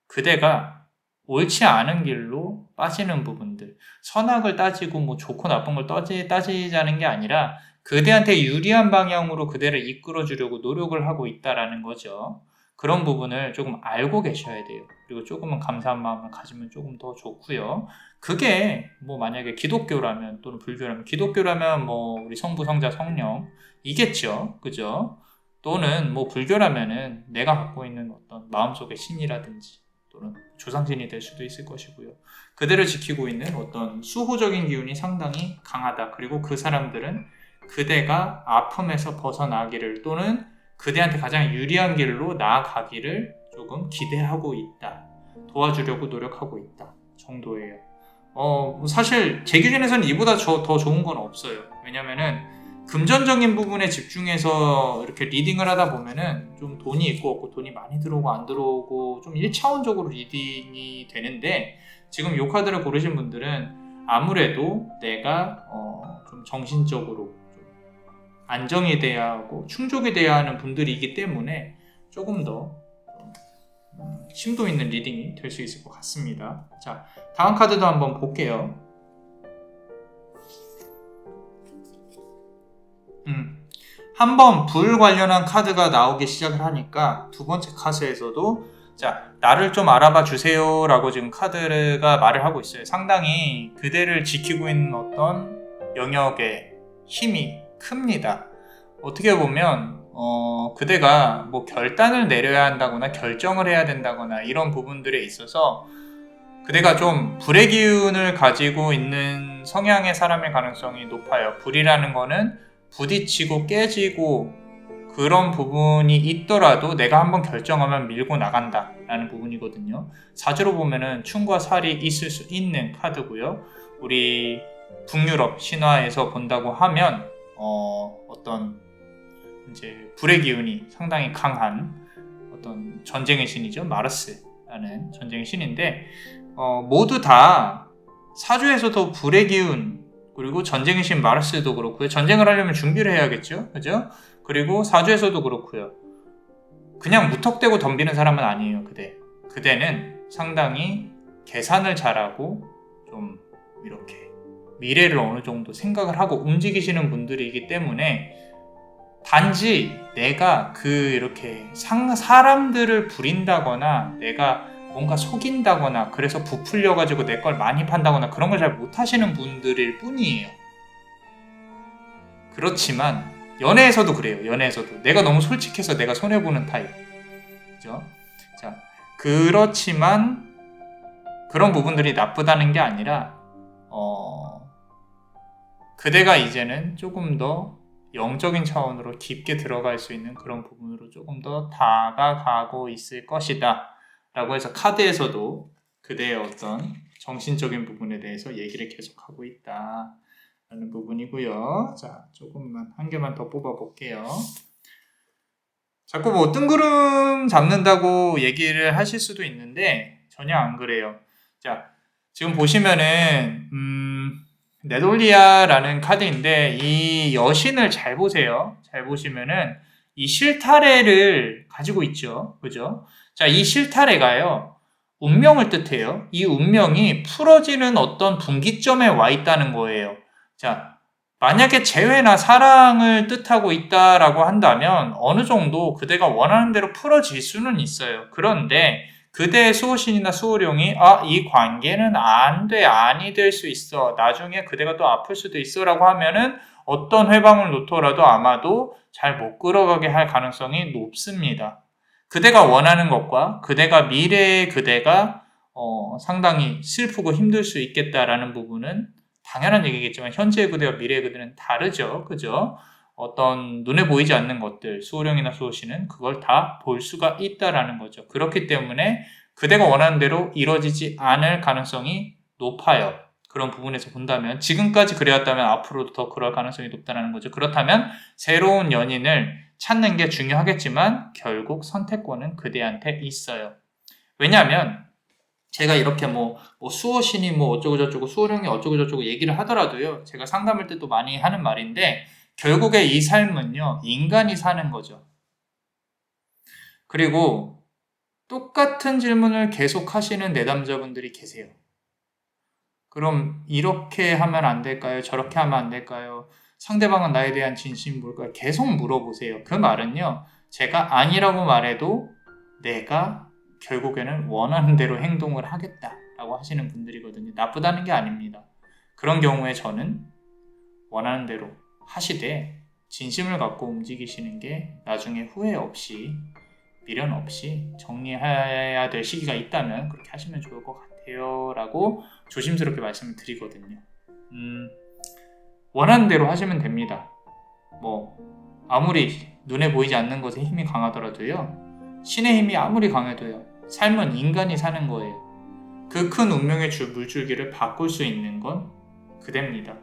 그대가 옳지 않은 길로 빠지는 부분들, 선악을 따지고 뭐 좋고 나쁜 걸 따지자는 게 아니라 그대한테 유리한 방향으로 그대를 이끌어 주려고 노력을 하고 있다라는 거죠. 그런 부분을 조금 알고 계셔야 돼요. 그리고 조금은 감사한 마음을 가지면 조금 더 좋고요. 그게 뭐 만약에 기독교라면 또는 불교라면, 기독교라면 뭐 우리 성부, 성자, 성령 이겠죠. 그죠? 또는 뭐 불교라면은 내가 갖고 있는 어떤 마음속의 신이라든지 또는 조상신이 될 수도 있을 것이고요. 그대를 지키고 있는 어떤 수호적인 기운이 상당히 강하다. 그리고 그 사람들은 그대가 아픔에서 벗어나기를 또는 그대한테 가장 유리한 길로 나아가기를 조금 기대하고 있다. 도와주려고 노력하고 있다. 정도예요. 사실 제 기준에서는 이보다 더 좋은 건 없어요. 왜냐면은 금전적인 부분에 집중해서 이렇게 리딩을 하다 보면은 좀 돈이 있고 없고 돈이 많이 들어오고 안 들어오고 좀 1차원적으로 리딩이 되는데, 지금 요 카드를 고르신 분들은 아무래도 내가 좀 정신적으로 좀 안정이 돼야 하고 충족이 돼야 하는 분들이기 때문에 조금 더 심도 있는 리딩이 될 수 있을 것 같습니다. 자, 다음 카드도 한번 볼게요. 한번 불 관련한 카드가 나오기 시작을 하니까 두 번째 카드에서도 자, 나를 좀 알아봐 주세요 라고 지금 카드가 말을 하고 있어요. 상당히 그대를 지키고 있는 어떤 영역의 힘이 큽니다. 어떻게 보면 그대가 뭐 결단을 내려야 한다거나 결정을 해야 된다거나 이런 부분들에 있어서 그대가 좀 불의 기운을 가지고 있는 성향의 사람일 가능성이 높아요. 불이라는 거는 부딪히고 깨지고 그런 부분이 있더라도 내가 한번 결정하면 밀고 나간다 라는 부분이거든요. 사주로 보면은 충과 살이 있을 수 있는 카드고요. 우리 북유럽 신화에서 본다고 하면 어떤 이제 불의 기운이 상당히 강한 어떤 전쟁의 신이죠. 마르스라는 전쟁의 신인데 모두 다 사주에서도 불의 기운, 그리고 전쟁의 신 마르스도 그렇고요. 전쟁을 하려면 준비를 해야겠죠. 그죠? 그리고 사주에서도 그렇고요. 그냥 무턱대고 덤비는 사람은 아니에요. 그대는 상당히 계산을 잘하고 좀 이렇게 미래를 어느 정도 생각을 하고 움직이시는 분들이기 때문에 단지 내가 이렇게 사람들을 부린다거나 내가 뭔가 속인다거나 그래서 부풀려가지고 내 걸 많이 판다거나 그런 걸 잘 못하시는 분들일 뿐이에요. 그렇지만 연애에서도 그래요. 연애에서도 내가 너무 솔직해서 내가 손해보는 타입. 그죠? 자, 그렇지만 그런 부분들이 나쁘다는 게 아니라 그대가 이제는 조금 더 영적인 차원으로 깊게 들어갈 수 있는 그런 부분으로 조금 더 다가가고 있을 것이다 라고 해서 카드에서도 그대의 어떤 정신적인 부분에 대해서 얘기를 계속하고 있다 라는 부분이고요. 자, 조금만 한 개만 더 뽑아 볼게요. 자꾸 뭐 뜬구름 잡는다고 얘기를 하실 수도 있는데 전혀 안 그래요. 자, 지금 보시면은 네돌리아라는 카드인데 이 여신을 잘 보세요. 잘 보시면은 이 실타래를 가지고 있죠. 그죠? 자, 이 실타래가요. 운명을 뜻해요. 이 운명이 풀어지는 어떤 분기점에 와 있다는 거예요. 자, 만약에 재회나 사랑을 뜻하고 있다라고 한다면 어느 정도 그대가 원하는 대로 풀어질 수는 있어요. 그런데 그대의 수호신이나 수호령이 이 관계는 안 돼, 아니 될 수 있어, 나중에 그대가 또 아플 수도 있어 라고 하면은 어떤 회방을 놓더라도 아마도 잘 못 끌어가게 할 가능성이 높습니다. 그대가 원하는 것과 그대가 미래의 그대가 상당히 슬프고 힘들 수 있겠다라는 부분은 당연한 얘기겠지만 현재의 그대와 미래의 그대는 다르죠. 그죠? 어떤 눈에 보이지 않는 것들, 수호령이나 수호신은 그걸 다 볼 수가 있다라는 거죠. 그렇기 때문에 그대가 원하는 대로 이루어지지 않을 가능성이 높아요. 그런 부분에서 본다면 지금까지 그래왔다면 앞으로도 더 그럴 가능성이 높다는 거죠. 그렇다면 새로운 연인을 찾는 게 중요하겠지만 결국 선택권은 그대한테 있어요. 왜냐하면 제가 이렇게 뭐 수호신이 뭐 어쩌고저쩌고 수호령이 어쩌고저쩌고 얘기를 하더라도요. 제가 상담할 때도 많이 하는 말인데 결국에 이 삶은요. 인간이 사는 거죠. 그리고 똑같은 질문을 계속 하시는 내담자분들이 계세요. 그럼 이렇게 하면 안 될까요? 저렇게 하면 안 될까요? 상대방은 나에 대한 진심이 뭘까요? 계속 물어보세요. 그 말은요, 제가 아니라고 말해도 내가 결국에는 원하는 대로 행동을 하겠다라고 하시는 분들이거든요. 나쁘다는 게 아닙니다. 그런 경우에 저는 원하는 대로 하시되 진심을 갖고 움직이시는 게 나중에 후회 없이 미련 없이 정리해야 될 시기가 있다면 그렇게 하시면 좋을 것 같아요 라고 조심스럽게 말씀을 드리거든요. 원하는 대로 하시면 됩니다. 뭐 아무리 눈에 보이지 않는 것에 힘이 강하더라도요, 신의 힘이 아무리 강해도요, 삶은 인간이 사는 거예요. 그 큰 운명의 물줄기를 바꿀 수 있는 건 그대입니다.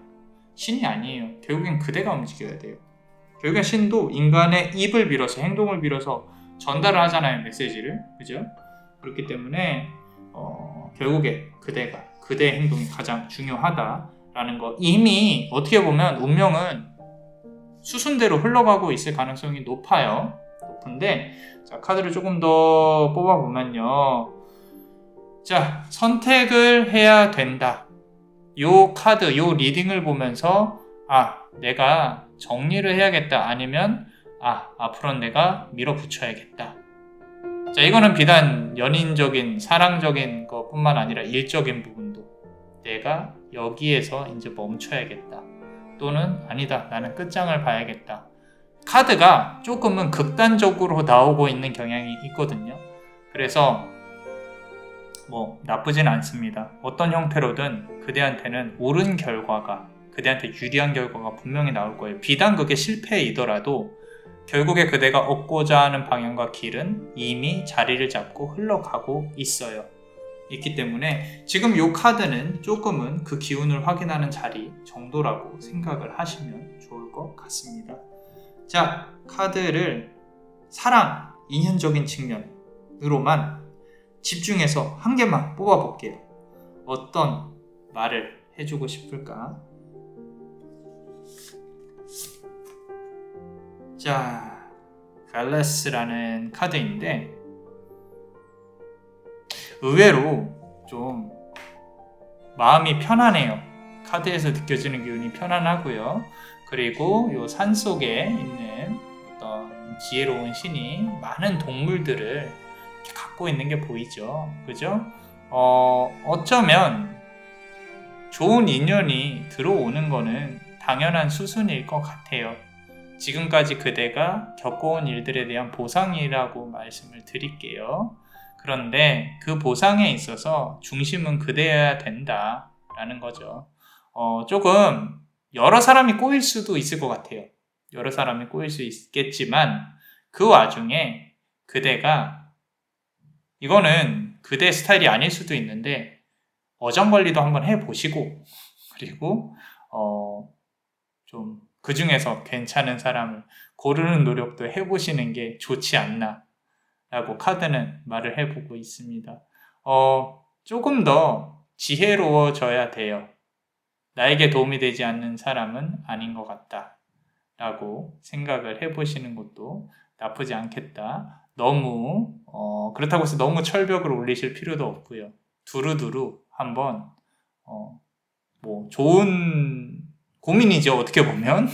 신이 아니에요. 결국엔 그대가 움직여야 돼요. 결국엔 신도 인간의 입을 빌어서, 행동을 빌어서 전달을 하잖아요, 메시지를. 그죠? 그렇기 때문에 결국에 그대의 행동이 가장 중요하다라는 거. 이미 어떻게 보면 운명은 수순대로 흘러가고 있을 가능성이 높은데, 자, 카드를 조금 더 뽑아보면요, 자, 선택을 해야 된다. 요 카드, 요 리딩을 보면서 내가 정리를 해야겠다, 아니면 앞으로는 내가 밀어붙여야겠다. 자, 이거는 비단 연인적인, 사랑적인 것뿐만 아니라 일적인 부분도 내가 여기에서 이제 멈춰야겠다, 또는 아니다, 나는 끝장을 봐야겠다. 카드가 조금은 극단적으로 나오고 있는 경향이 있거든요. 그래서 뭐 나쁘진 않습니다. 어떤 형태로든 그대한테는 옳은 결과가, 그대한테 유리한 결과가 분명히 나올 거예요. 비단 그게 실패이더라도 결국에 그대가 얻고자 하는 방향과 길은 이미 자리를 잡고 흘러가고 있기 때문에 지금 이 카드는 조금은 그 기운을 확인하는 자리 정도라고 생각을 하시면 좋을 것 같습니다. 자, 카드를 사랑, 인연적인 측면으로만 집중해서 한 개만 뽑아볼게요. 어떤 말을 해주고 싶을까? 자, 벨레스라는 카드인데 의외로 좀 마음이 편안해요. 카드에서 느껴지는 기운이 편안하고요. 그리고 이 산속에 있는 어떤 지혜로운 신이 많은 동물들을 이렇게 갖고 있는 게 보이죠. 그죠? 어쩌면 좋은 인연이 들어오는 거는 당연한 수순일 것 같아요. 지금까지 그대가 겪어온 일들에 대한 보상이라고 말씀을 드릴게요. 그런데 그 보상에 있어서 중심은 그대여야 된다라는 거죠. 조금 여러 사람이 꼬일 수도 있을 것 같아요. 여러 사람이 꼬일 수 있겠지만 그 와중에 그대가, 이거는 그대 스타일이 아닐 수도 있는데 어장관리도 한번 해보시고, 그리고 좀 그 중에서 괜찮은 사람을 고르는 노력도 해보시는 게 좋지 않나 라고 카드는 말을 해보고 있습니다. 조금 더 지혜로워져야 돼요. 나에게 도움이 되지 않는 사람은 아닌 것 같다 라고 생각을 해보시는 것도 나쁘지 않겠다. 너무 그렇다고 해서 너무 철벽을 올리실 필요도 없고요. 두루두루 한번 뭐 좋은 고민이죠, 어떻게 보면.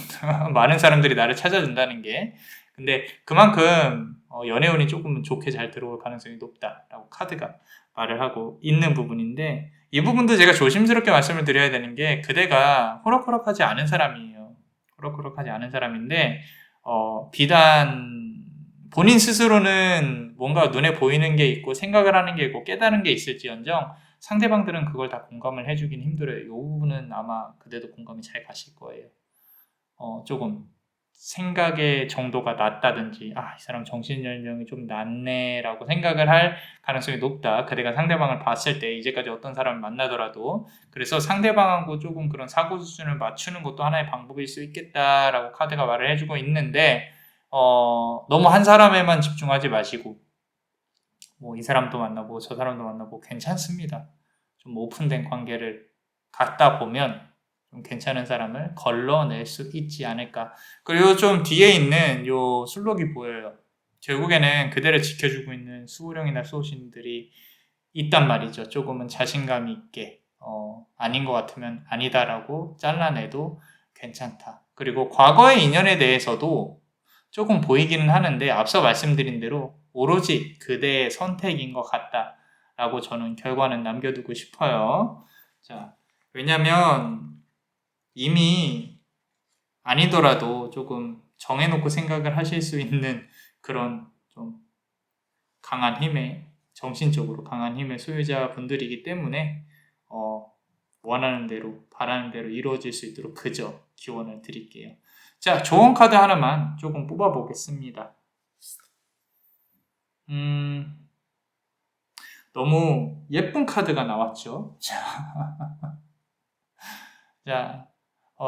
많은 사람들이 나를 찾아준다는 게. 근데 그만큼 연애운이 조금 좋게 잘 들어올 가능성이 높다라고 카드가 말을 하고 있는 부분인데, 이 부분도 제가 조심스럽게 말씀을 드려야 되는 게, 그대가 호락호락하지 않은 사람이에요. 호락호락하지 않은 사람인데 비단 본인 스스로는 뭔가 눈에 보이는 게 있고 생각을 하는 게 있고 깨달은 게 있을지언정 상대방들은 그걸 다 공감을 해주긴 힘들어요. 이 부분은 아마 그대도 공감이 잘 가실 거예요. 조금 생각의 정도가 낮다든지, 이 사람 정신연령이 좀 낮네 라고 생각을 할 가능성이 높다. 그대가 상대방을 봤을 때, 이제까지 어떤 사람을 만나더라도. 그래서 상대방하고 조금 그런 사고 수준을 맞추는 것도 하나의 방법일 수 있겠다라고 카드가 말을 해주고 있는데, 너무 한 사람에만 집중하지 마시고 뭐 이 사람도 만나보고 저 사람도 만나보고 괜찮습니다. 좀 오픈된 관계를 갖다 보면 좀 괜찮은 사람을 걸러낼 수 있지 않을까. 그리고 좀 뒤에 있는 요 술록이 보여요. 결국에는 그대를 지켜주고 있는 수호령이나 수호신들이 있단 말이죠. 조금은 자신감 있게 아닌 것 같으면 아니다라고 잘라내도 괜찮다. 그리고 과거의 인연에 대해서도 조금 보이기는 하는데 앞서 말씀드린 대로 오로지 그대의 선택인 것 같다라고 저는 결과는 남겨두고 싶어요. 자, 왜냐면 이미 아니더라도 조금 정해놓고 생각을 하실 수 있는 그런 좀 강한 힘의, 정신적으로 강한 힘의 소유자분들이기 때문에 원하는 대로, 바라는 대로 이루어질 수 있도록 그저 기원을 드릴게요. 자, 조언 카드 하나만 조금 뽑아보겠습니다. 너무 예쁜 카드가 나왔죠. 자,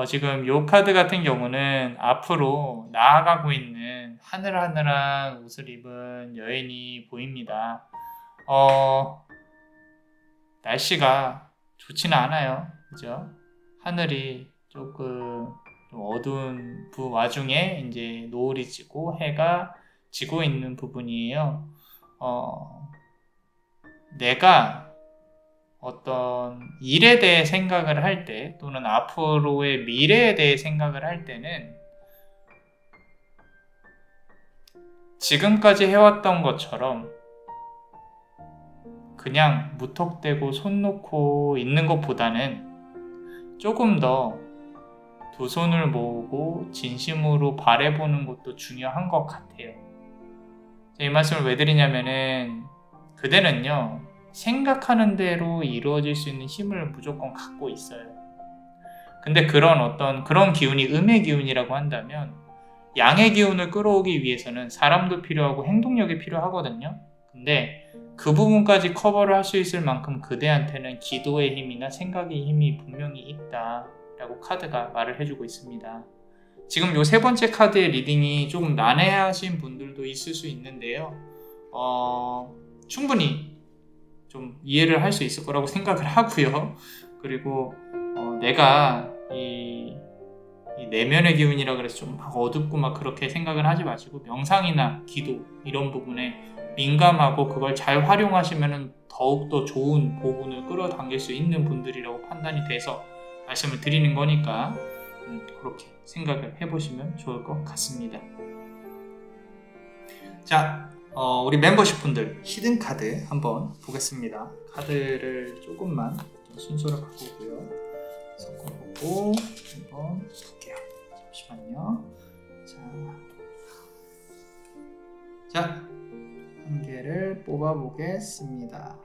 지금 이 카드 같은 경우는 앞으로 나아가고 있는 하늘하늘한 옷을 입은 여인이 보입니다. 날씨가 좋지는 않아요. 그죠? 하늘이 조금 좀 어두운 와중에 이제 노을이 지고 해가 지고 있는 부분이에요. 내가 어떤 일에 대해 생각을 할 때 또는 앞으로의 미래에 대해 생각을 할 때는 지금까지 해왔던 것처럼 그냥 무턱대고 손 놓고 있는 것보다는 조금 더 두 손을 모으고 진심으로 바라보는 것도 중요한 것 같아요. 이 말씀을 왜 드리냐면은 그대는요, 생각하는 대로 이루어질 수 있는 힘을 무조건 갖고 있어요. 근데 그런 기운이 음의 기운이라고 한다면 양의 기운을 끌어오기 위해서는 사람도 필요하고 행동력이 필요하거든요. 근데 그 부분까지 커버를 할 수 있을 만큼 그대한테는 기도의 힘이나 생각의 힘이 분명히 있다라고 카드가 말을 해주고 있습니다. 지금 요 세 번째 카드의 리딩이 조금 난해하신 분들도 있을 수 있는데요. 충분히 좀 이해를 할 수 있을 거라고 생각을 하고요. 그리고 내가 이 내면의 기운이라 그래서 좀 막 어둡고 막 그렇게 생각을 하지 마시고 명상이나 기도 이런 부분에 민감하고 그걸 잘 활용하시면 더욱더 좋은 보분을 끌어당길 수 있는 분들이라고 판단이 돼서 말씀을 드리는 거니까 그렇게 생각을 해보시면 좋을 것 같습니다. 자, 우리 멤버십 분들 히든 카드 한번 보겠습니다. 카드를 조금만 순서를 바꾸고요. 섞어보고 한번 볼게요. 잠시만요. 자, 한 개를 뽑아보겠습니다.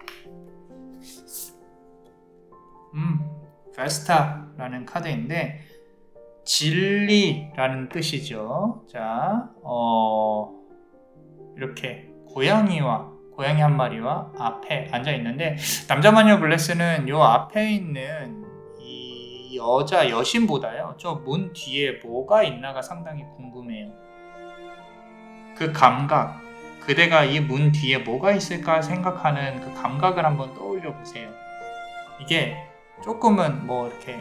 베스타라는 카드인데 진리라는 뜻이죠. 자, 이렇게 고양이 한 마리와 앞에 앉아 있는데 남자 마녀 블레스는 요 앞에 있는 이 여신보다요 저 문 뒤에 뭐가 있나가 상당히 궁금해요. 그 감각, 그대가 이 문 뒤에 뭐가 있을까 생각하는 그 감각을 한번 떠올려 보세요. 이게 조금은 뭐 이렇게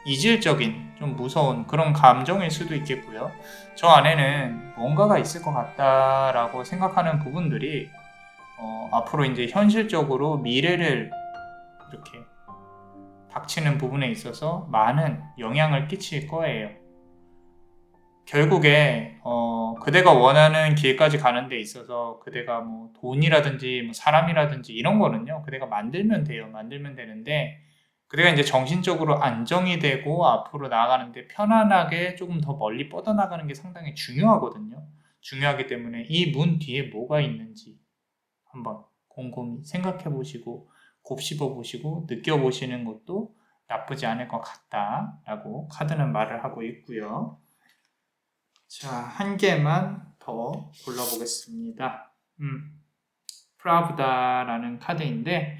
이질적인 좀 무서운 그런 감정일 수도 있겠고요. 저 안에는 뭔가가 있을 것 같다라고 생각하는 부분들이 앞으로 이제 현실적으로 미래를 이렇게 닥치는 부분에 있어서 많은 영향을 끼칠 거예요. 결국에 그대가 원하는 길까지 가는 데 있어서 그대가 뭐 돈이라든지 뭐 사람이라든지 이런 거는요 그대가 만들면 되는데 그대가 이제 정신적으로 안정이 되고 앞으로 나아가는데 편안하게 조금 더 멀리 뻗어나가는 게 상당히 중요하거든요. 중요하기 때문에 이 문 뒤에 뭐가 있는지 한번 곰곰이 생각해 보시고 곱씹어 보시고 느껴보시는 것도 나쁘지 않을 것 같다라고 카드는 말을 하고 있고요. 자, 한 개만 더 골라보겠습니다. 프라브다라는 카드인데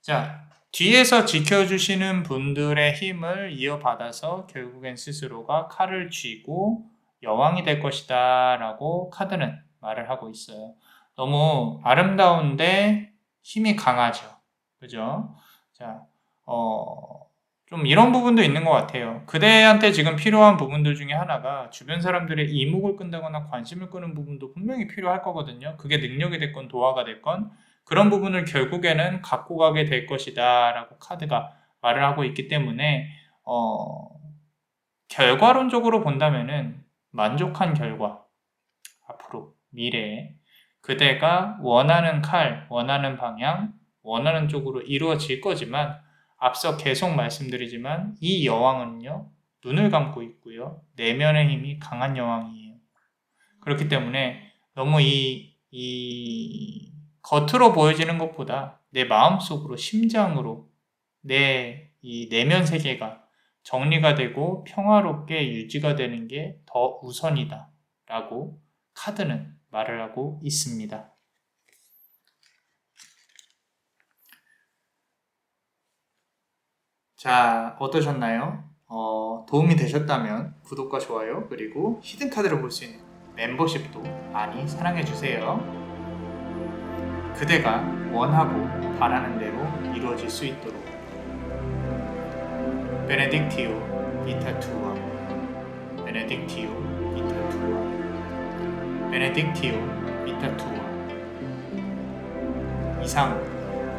자, 뒤에서 지켜주시는 분들의 힘을 이어받아서 결국엔 스스로가 칼을 쥐고 여왕이 될 것이다 라고 카드는 말을 하고 있어요. 너무 아름다운데 힘이 강하죠. 그죠? 자, 좀 이런 부분도 있는 것 같아요. 그대한테 지금 필요한 부분들 중에 하나가 주변 사람들의 이목을 끈다거나 관심을 끄는 부분도 분명히 필요할 거거든요. 그게 능력이 됐건 도화가 됐건 그런 부분을 결국에는 갖고 가게 될 것이다 라고 카드가 말을 하고 있기 때문에 결과론적으로 본다면은 만족한 결과, 앞으로 미래에 그대가 원하는 칼, 원하는 방향, 원하는 쪽으로 이루어질 거지만 앞서 계속 말씀드리지만 이 여왕은요, 눈을 감고 있고요, 내면의 힘이 강한 여왕이에요. 그렇기 때문에 너무 이 겉으로 보여지는 것보다 내 마음속으로, 심장으로 내 이 내면 세계가 정리가 되고 평화롭게 유지가 되는 게 더 우선이다 라고 카드는 말을 하고 있습니다. 자, 어떠셨나요? 도움이 되셨다면 구독과 좋아요 그리고 히든 카드를 볼 수 있는 멤버십도 많이 사랑해주세요. 그대가 원하고 바라는 대로 이루어질 수 있도록 베네딕티오 비타 투아 베네딕티오 비타 투아 베네딕티오 비타 투아 이상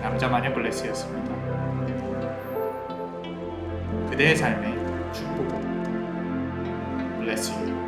남자만의 블레스였습니다. 그대의 삶에 축복을 블레스 유